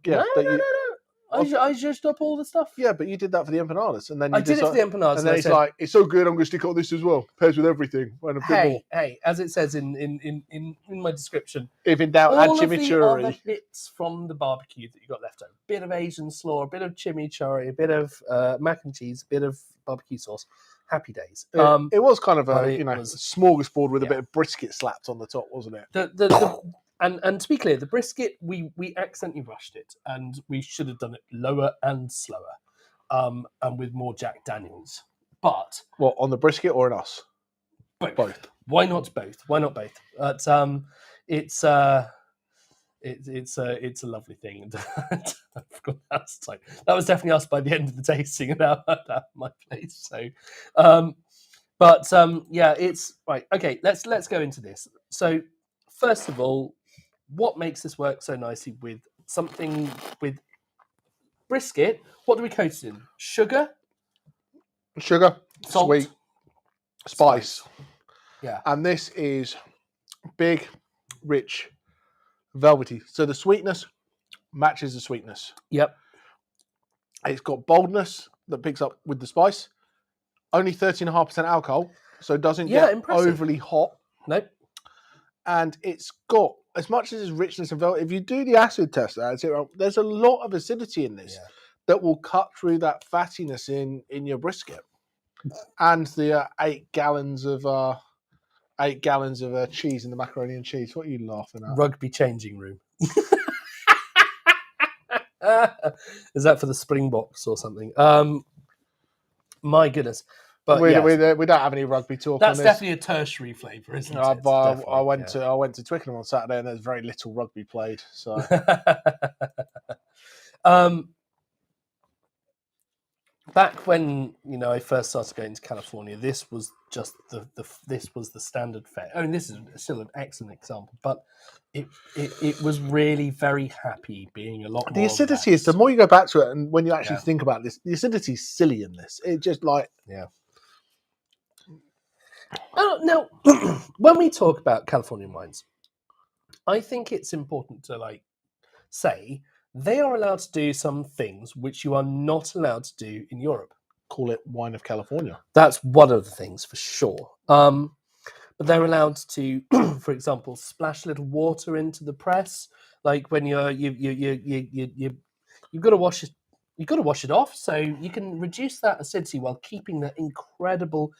I zhuzhed up all the stuff. Yeah, but you did that for the empanadas, and then I did it for the empanadas, and then it's said, like, it's so good, I'm going to stick on this as well. Pairs with everything. And a bit more. Hey, as it says in my description, If in doubt, add all of the chimichurri. other bits from the barbecue that you got left over. Bit of Asian slaw, a bit of chimichurri, a bit of mac and cheese, a bit of barbecue sauce. Happy days. It was kind of a was smorgasbord with a bit of brisket slapped on the top, wasn't it? And to be clear, the brisket we accidentally rushed it, and we should have done it lower and slower, and with more Jack Daniels. But What, on the brisket or in us? both. Why not both? Why not both? But it's a lovely thing. And I forgot that was definitely us by the end of the tasting at my place. So, yeah, it's right. Okay, let's go into this. So, first of all, what makes this work so nicely with something with brisket? What do we coat it in? Sugar, Sugar, salt, sweet, spice. Yeah. And this is big, rich, velvety. So the sweetness matches the sweetness. Yep. It's got boldness that picks up with the spice. Only 13.5% alcohol, so it doesn't get overly hot. Nope. And it's got, as much as its richness and velvet, if you do the acid test, there's a lot of acidity in this that will cut through that fattiness in your brisket. And the 8 gallons of cheese in the macaroni and cheese. What are you laughing at? Rugby changing room. Is that for the Springboks or something? My goodness. But we don't have any rugby talk. That's on this. definitely a tertiary flavour, isn't it? I went to Twickenham on Saturday, and there's very little rugby played. So, back when I first started going to California, this was just this was the standard fare. I mean, this is still an excellent example, but it was really very happy being a lot more. The acidity is, the more you go back to it, and when you actually think about this, the acidity is silly in this. It just Now, when we talk about Californian wines, I think it's important to say they are allowed to do some things which you are not allowed to do in Europe. Call it wine of California. That's one of the things for sure. But they're allowed to, for example, splash a little water into the press, like when you've got to wash it. You've got to wash it off, so you can reduce that acidity while keeping the incredible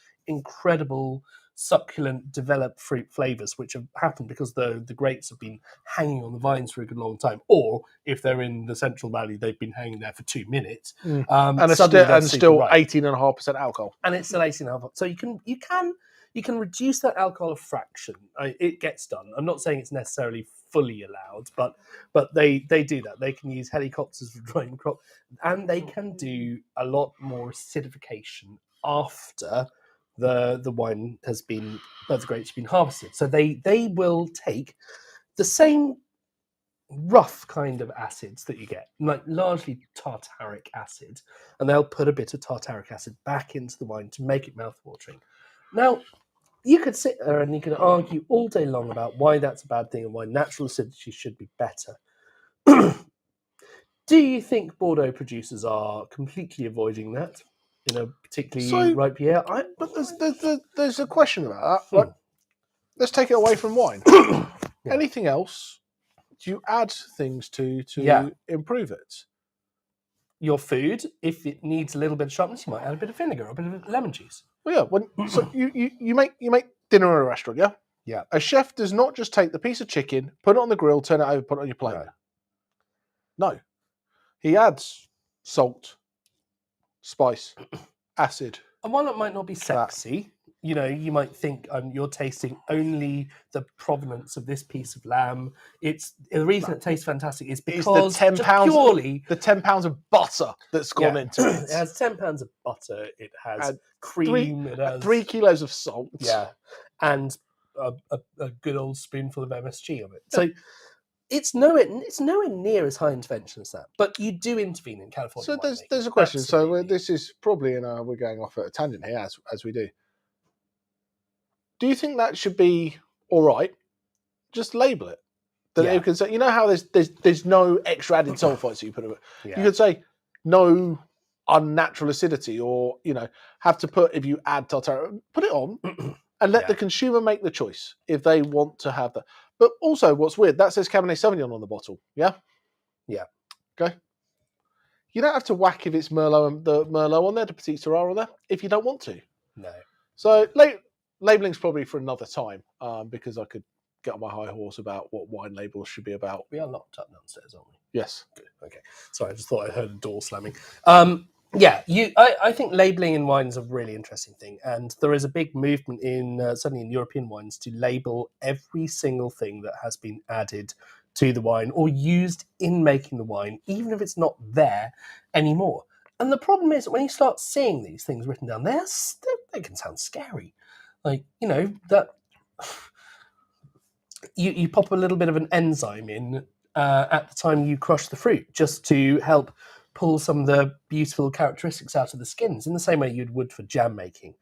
succulent developed fruit flavors which have happened because the grapes have been hanging on the vines for a good long time, or if they're in the Central Valley, they've been hanging there for 2 minutes. And still 18.5% alcohol. And it's still 18.5%. So you can reduce that alcohol a fraction. It gets done. I'm not saying it's necessarily fully allowed, but they do that. They can use helicopters for drying crop, and they can do a lot more acidification after the wine has been, the grapes have been harvested. So they will take the same rough kind of acids that you get, like largely tartaric acid, and they'll put a bit of tartaric acid back into the wine to make it mouthwatering. Now, you could sit there and you could argue all day long about why that's a bad thing and why natural acidity should be better. Do you think Bordeaux producers are completely avoiding that in a particularly ripe year? But there's a question about that. Right? Let's take it away from wine. Anything else? Do you add things to improve it? Your food, if it needs a little bit of sharpness, you might add a bit of vinegar or a bit of lemon juice. Well, yeah. So you make dinner in a restaurant, yeah? Yeah. A chef does not just take the piece of chicken, put it on the grill, turn it over, put it on your plate. No. He adds salt, spice, acid. And while it might not be sexy, you might think you're tasting only the provenance of this piece of lamb. It's the reason it tastes fantastic is because It's the £10 purely the £10 of butter that's gone into it. It has 10 pounds of butter. It has And cream. It has 3 kilos of salt. and a good old spoonful of MSG on it. So it's nowhere near as high intervention as that. But you do intervene in California. So winemaking. there's a question. Absolutely. So this is probably we're going off at a tangent here as we do. Do you think that should be all right? Just label it. That you can say, how there's no extra added sulfites that you put in it. You could say no unnatural acidity, or have to put, if you add tartare, put it on and let the consumer make the choice if they want to have that. But also, what's weird, that says Cabernet Sauvignon on the bottle. Yeah. Okay. You don't have to whack if it's Merlot and the Merlot on there, the Petit Syrah on there, if you don't want to. No. So labeling's probably for another time, because I could get on my high horse about what wine labels should be about. We are locked up downstairs, aren't we? Yes. Good. Okay. Sorry, I just thought I heard a door slamming. I think labelling in wine is a really interesting thing, and there is a big movement certainly in European wines to label every single thing that has been added to the wine or used in making the wine, even if it's not there anymore. And the problem is when you start seeing these things written down, they can sound scary. Like, that you pop a little bit of an enzyme in at the time you crush the fruit, just to help pull some of the beautiful characteristics out of the skins, in the same way you would for jam making.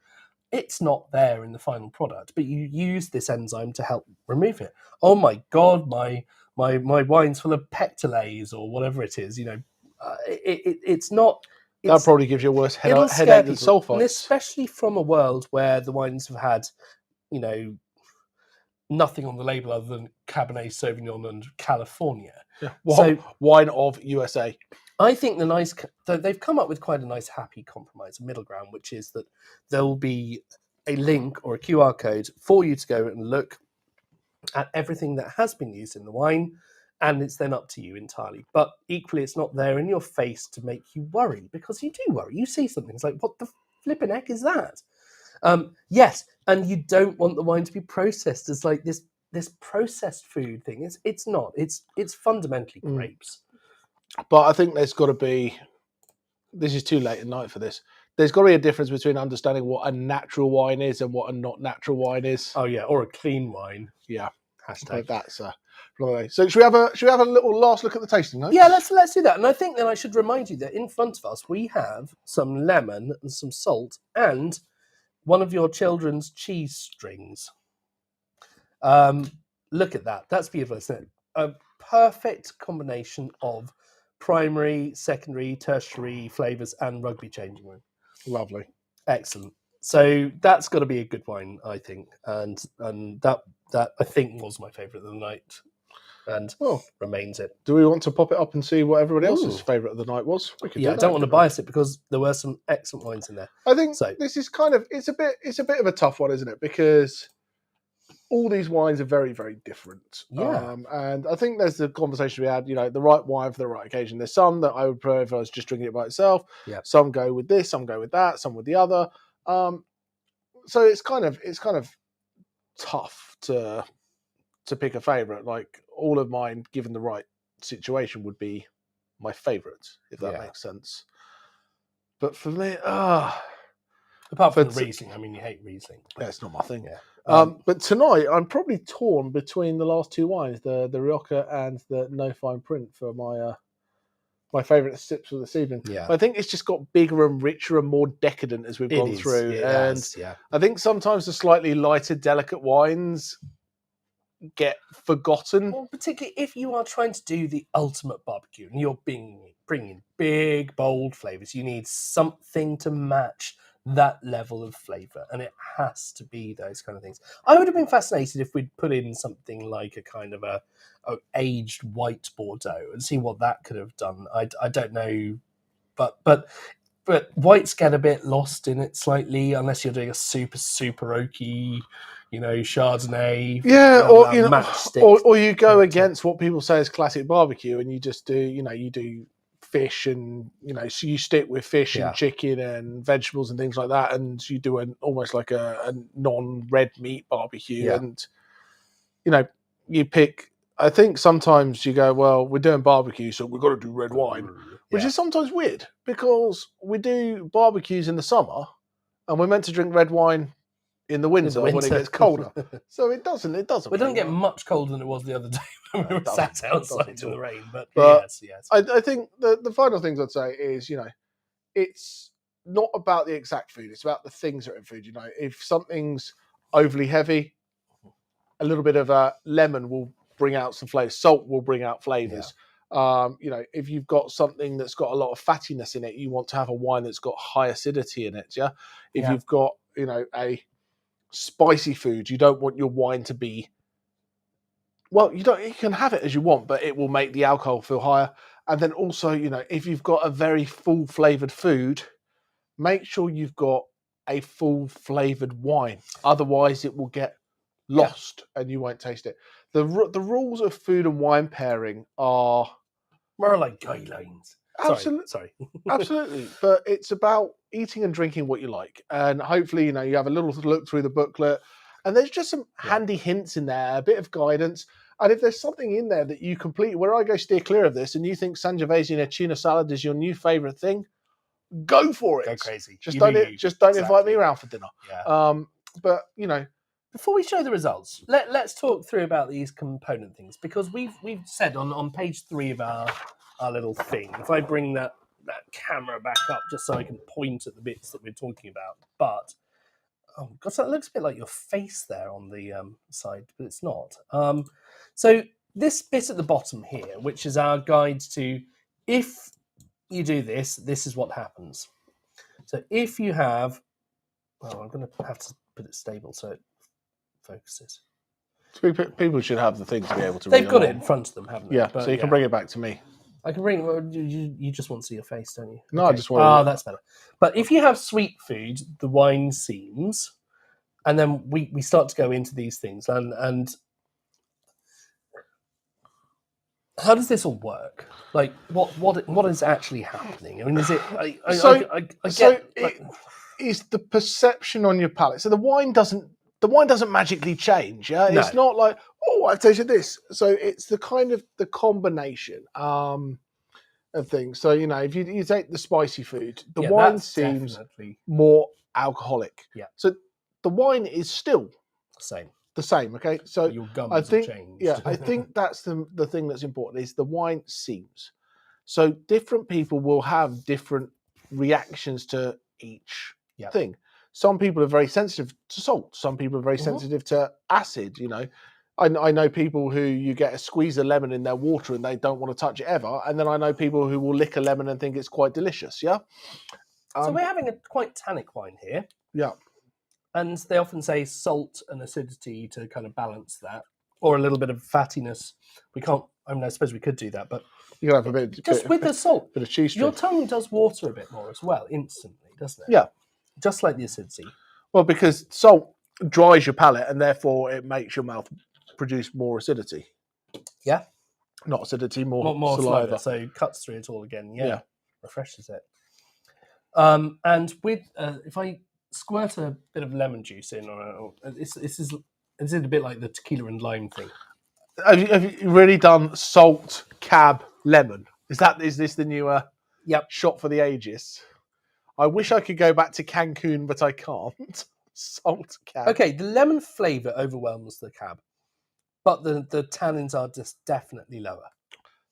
It's not there in the final product, but you use this enzyme to help remove it. Oh my God, my wine's full of pectolase or whatever it is. It's not. That probably gives you a worse headache than sulfites. And especially from a world where the wines have had, nothing on the label other than Cabernet Sauvignon and California. Yeah. So, wine of USA. I think they've come up with quite a nice happy compromise, a middle ground, which is that there will be a link or a QR code for you to go and look at everything that has been used in the wine, and it's then up to you entirely. But equally, it's not there in your face to make you worry, because you do worry. You see something, it's like, what the flipping heck is that? Yes, and you don't want the wine to be processed as like this processed food thing. It's not. It's fundamentally grapes. But I think there's got to be. This is too late at night for this. There's got to be a difference between understanding what a natural wine is and what a not natural wine is. Oh yeah, or a clean wine. Yeah. Hashtag. That's so should we have a little last look at the tasting notes? Yeah, let's do that. And I think then I should remind you that in front of us we have some lemon and some salt and one of your children's cheese strings. Look at that. That's beautiful, isn't it? A perfect combination of primary, secondary, tertiary flavours and rugby changing room. Lovely. Excellent. So that's got to be a good wine, I think. And that I think was my favourite of the night. And remains it. Do we want to pop it up and see what everybody else's favourite of the night was? I don't want to bias it because there were some excellent wines in there. I think this is it's a bit of a tough one, isn't it? Because all these wines are very, very different. Yeah. And I think there's the conversation we had, the right wine for the right occasion. There's some that I would prefer if I was just drinking it by itself. Yeah. Some go with this, some go with that, some with the other. So it's kind of tough to pick a favourite. Like all of mine, given the right situation, would be my favourite, if that makes sense. But for me, apart from Riesling, I mean, you hate Riesling. Yeah, it's not my thing. Yeah. But tonight, I'm probably torn between the last two wines, the Rioja and the No Fine Print, for my favourite sips for this evening. Yeah. But I think it's just got bigger and richer and more decadent as we've gone through. I think sometimes the slightly lighter, delicate wines get forgotten. Well, particularly if you are trying to do the ultimate barbecue and you're bringing big, bold flavours, you need something to match that level of flavour, and it has to be those kind of things. I would have been fascinated if we'd put in something like a kind of a aged white Bordeaux and see what that could have done. I don't know, but whites get a bit lost in it slightly unless you're doing a super oaky, Chardonnay. Yeah, matchstick. or you go against what people say is classic barbecue, and you just do, you do fish and so you stick with fish Yeah. and chicken and vegetables and things like that, and you do almost like a non-red meat barbecue, Yeah. and you pick. I think sometimes you go, well, we're doing barbecue, so we've got to do red wine, which is sometimes weird because we do barbecues in the summer, and we're meant to drink red wine in the winter when it gets colder. So it doesn't. It doesn't get much colder than it was the other day when we were sat outside in the rain. But yes. I think the final things I'd say is, it's not about the exact food. It's about the things that are in food. If something's overly heavy, a little bit of a lemon will bring out some flavors. Salt will bring out flavors. If you've got something that's got a lot of fattiness in it, you want to have a wine that's got high acidity in it. Yeah. If you've got, a spicy food, you don't want your wine to be, well, you can have it as you want, but it will make the alcohol feel higher. And then also, if you've got a very full flavored food, make sure you've got a full flavored wine. Otherwise it will get lost and you won't taste it. The rules of food and wine pairing are more like guidelines. Absolutely. Sorry. Absolutely. But it's about eating and drinking what you like. And hopefully, you have a little look through the booklet and there's just some handy hints in there, a bit of guidance. And if there's something in there that you completely, where I go steer clear of this and you think Sangiovese and a tuna salad is your new favorite thing, go for it. Go crazy. Just don't invite me around for dinner. Yeah. But before we show the results, let's talk through about these component things, because we've said on page 3 of our little thing. If I bring that camera back up just so I can point at the bits that we're talking about, but oh god, that looks a bit like your face there on the side, but it's not. So this bit at the bottom here, which is our guide to, if you do this, this is what happens. So if you have, I'm going to have to put it stable so it focuses. People should have the thing to be able to. They've got it in front of them, haven't they? Yeah, but, so you can bring it back to me. I can bring. Well, you just want to see your face, don't you? No, okay. I just want. Oh, that's better. But if you have sweet food, the wine seems, and then we start to go into these things, and how does this all work? Like, what is actually happening? I mean, is it? It's the perception on your palate. So the wine doesn't magically change. Yeah, No. It's not like, oh, I've tasted this. So it's the kind of the combination of things. So if you take the spicy food, the wine seems more alcoholic. Yeah. So the wine is still the same. Okay. So your gums I think have changed. Yeah, I think that's the thing that's important is the wine seems. So different people will have different reactions to each thing. Some people are very sensitive to salt. Some people are very sensitive to acid. I know people who you get a squeeze of lemon in their water and they don't want to touch it ever. And then I know people who will lick a lemon and think it's quite delicious. Yeah. So we're having a quite tannic wine here. Yeah. And they often say salt and acidity to kind of balance that, or a little bit of fattiness. We can't. I mean, I suppose we could do that, but you can have a bit just with the salt. Bit of cheese. Your tongue does water a bit more as well instantly, doesn't it? Yeah. Just like the acidity. Well, because salt dries your palate and therefore it makes your mouth produce more acidity. Yeah. Not acidity, more saliva. So cuts through it all again. Yeah. Refreshes it. And with if I squirt a bit of lemon juice in, or this is a bit like the tequila and lime thing. Have you really done salt, cab, lemon? Is this the new shot for the ages? I wish I could go back to Cancun, but I can't. Salt, cab. Okay, the lemon flavour overwhelms the cab, but the tannins are just definitely lower.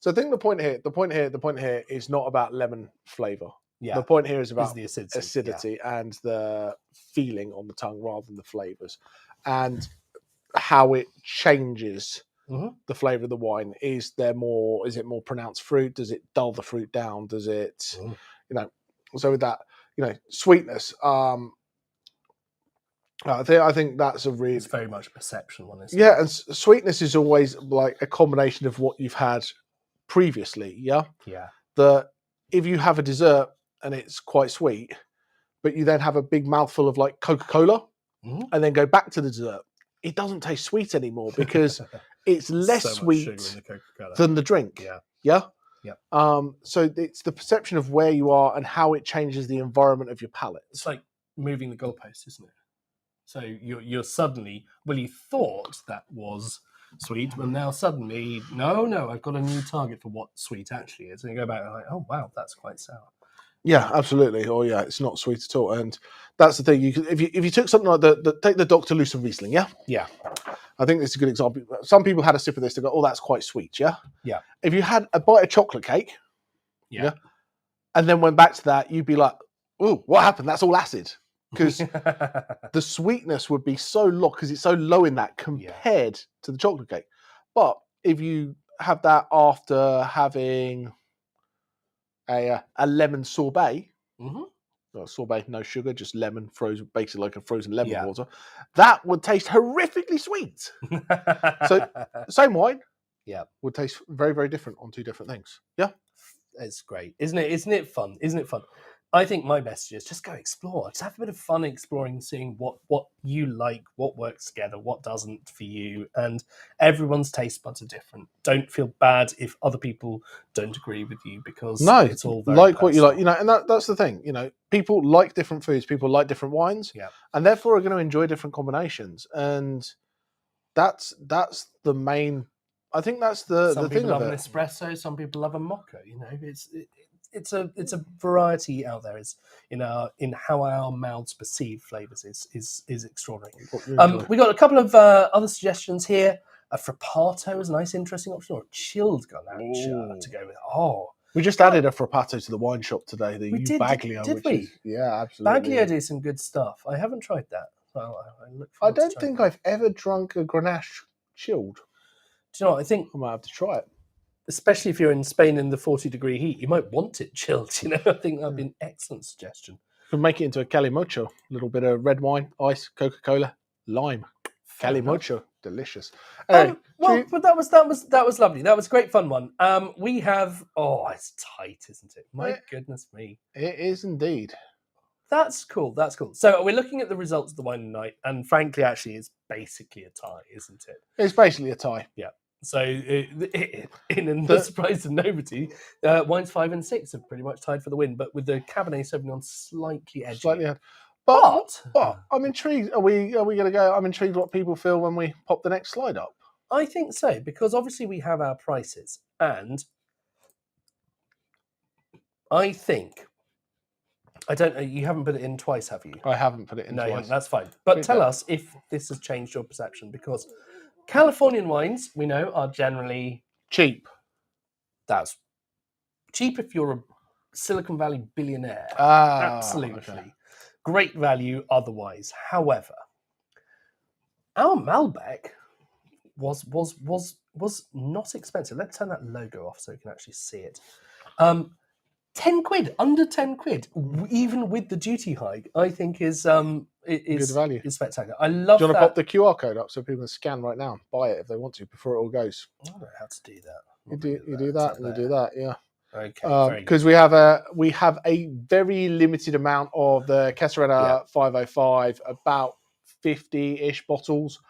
So I think the point here is not about lemon flavour. Yeah. The point here is about the acidity and the feeling on the tongue rather than the flavours, and how it changes the flavour of the wine. Is it more pronounced fruit? Does it dull the fruit down? Does it, so with that, sweetness. I think that's it's very much a perception one, isn't it? And sweetness is always like a combination of what you've had previously. Yeah. If you have a dessert and it's quite sweet, but you then have a big mouthful of like Coca-Cola and then go back to the dessert, it doesn't taste sweet anymore because it's less sweet than the drink. Yeah. Yep. So it's the perception of where you are and how it changes the environment of your palate. It's like moving the goalpost, isn't it? So you're suddenly, well, you thought that was sweet, but now suddenly, no, I've got a new target for what sweet actually is. And you go back and like, oh wow, that's quite sour. Yeah, absolutely. Oh yeah, it's not sweet at all. And that's the thing. If you took something like take the Dr. Lucen Riesling, yeah? Yeah. I think it's a good example. Some people had a sip of this, they go, oh, that's quite sweet, yeah? Yeah. If you had a bite of chocolate cake, Yeah. and then went back to that, you'd be like, oh, what happened? That's all acid. Because the sweetness would be so low, because it's so low in that compared to the chocolate cake. But if you have that after having a lemon sorbet, sorbet, no sugar, just lemon, frozen, basically like a frozen lemon water, that would taste horrifically sweet. So same wine, would taste very, very different on two different things. Yeah, it's great, isn't it? Isn't it fun? Isn't it fun? I think my message is just go explore. Just have a bit of fun exploring, seeing what you like, what works together, what doesn't for you. And everyone's taste buds are different. Don't feel bad if other people don't agree with you, because it's all very like what you personal. like, and that's the thing. People like different foods, people like different wines, and therefore are going to enjoy different combinations. And that's the main. I think that's the Some thing people of love an it. espresso, some people love a mocha. It's a variety out there. It's in how our mouths perceive flavors is extraordinary. We got a couple of other suggestions here. A frappato is a nice, interesting option, or a chilled ganache to go with. Oh, we just added a frappato to the wine shop today. The Baglio, did we? Absolutely. Baglio do some good stuff. I haven't tried that. So I don't think I've ever drunk a Grenache chilled. Do you know what? I think I might have to try it. Especially if you're in Spain in the 40-degree heat, you might want it chilled. I think that'd be an excellent suggestion. You can make it into a calimocho. A little bit of red wine, ice, Coca-Cola, lime. Calimocho, delicious. Anyway, but that was lovely. That was a great fun one. We have it's tight, isn't it? My goodness me. It is indeed. That's cool. That's cool. So we're looking at the results of the wine night, and frankly, actually, it's basically a tie, isn't it? It's basically a tie. Yeah. So, in a surprise to nobody, wines 5 and 6 have pretty much tied for the win, but with the Cabernet Sauvignon slightly edgy. But I'm intrigued. Are we going to go? I'm intrigued what people feel when we pop the next slide up. I think so, because obviously we have our prices, and I think I don't know. You haven't put it in twice, have you? I haven't put it in twice. No, that's fine. But tell us if this has changed your perception, because Californian wines, we know, are generally cheap. That's cheap if you're a Silicon Valley billionaire. Absolutely. Okay. Great value otherwise. However, our Malbec was not expensive. Let's turn that logo off so you can actually see it. 10 quid, under 10 quid, even with the duty hike, I think is good value. Is spectacular. I love. Do you want to pop the QR code up so people can scan right now and buy it if they want to before it all goes? I don't know how to do that. You do that, yeah. Okay. Because we have a very limited amount of the Caserena 505, about 50-ish bottles.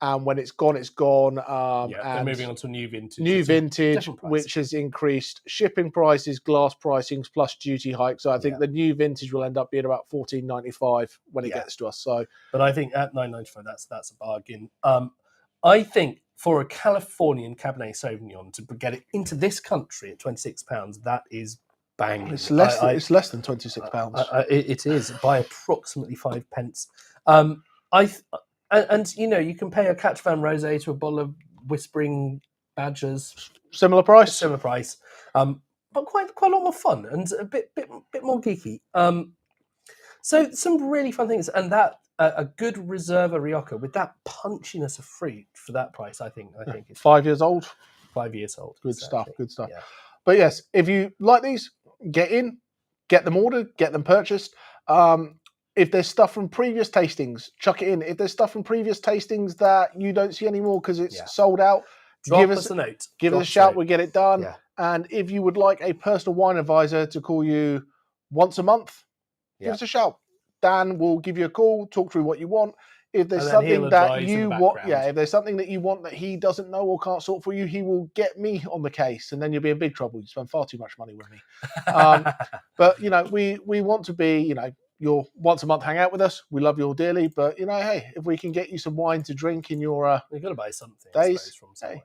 And when it's gone, it's gone. And moving on to a new vintage. New vintage, which has increased shipping prices, glass pricings, plus duty hike. So I think the new vintage will end up being about $14.95 when it gets to us. So, but I think at $9.95, that's a bargain. I think for a Californian Cabernet Sauvignon to get it into this country at £26, that is banging. It's less than £26. It is by approximately 5 pence. And you can pay a Catch Van Rosé to a bottle of Whispering Badgers. Similar price. But quite a lot more fun and a bit more geeky. So some really fun things, and that a good Reserva Rioja with that punchiness of fruit for that price, I think it's 5 years old. 5 years old. Good stuff. Yeah. But yes, if you like these, get them ordered, get them purchased. If there's stuff from previous tastings, chuck it in. If there's stuff from previous tastings that you don't see anymore because it's sold out, give us a note. Give us a shout. We'll get it done. Yeah. And if you would like a personal wine advisor to call you once a month, give us a shout. Dan will give you a call, talk through what you want. if there's And then he'll something that advise in the you want, background. if there's something that you want that he doesn't know or can't sort for you, he will get me on the case, and then you'll be in big trouble. You spend far too much money with me. But we want to be, your once a month hang out with us. We love you all dearly, but hey, if we can get you some wine to drink in your You've got to buy something days, I suppose, from somewhere.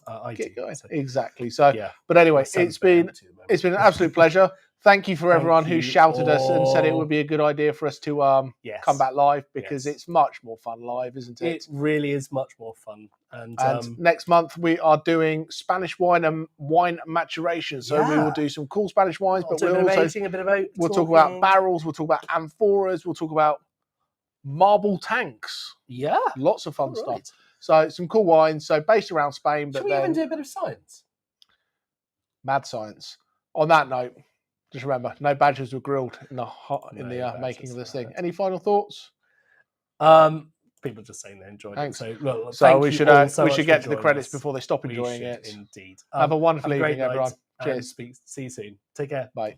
I get do. going. So, Exactly. So, yeah. but anyway, My son's it's been very empty at the an absolute pleasure. Thank you for Thank everyone who you shouted us and said it all. would be a good idea for us to Yes. come back live, because Yes. it's much more fun live, isn't it? It really is much more fun. And next month we are doing Spanish wine and wine maturation. So we will do some cool Spanish wines, but a bit of aging, a bit of oak we'll talk about barrels, we'll talk about amphoras, we'll talk about marble tanks. Yeah. Lots of fun stuff. Right. So some cool wines. So based around Spain, but Should we then even do a bit of science? mad science. On that note, just remember, no badgers were grilled in the making of this thing. Any final thoughts? People just saying they enjoyed Thanks. it. So, So we should get to the credits before they stop enjoying it. Indeed. Have a wonderful have a great evening, everyone. night, and Cheers. see you soon. Take care. Bye.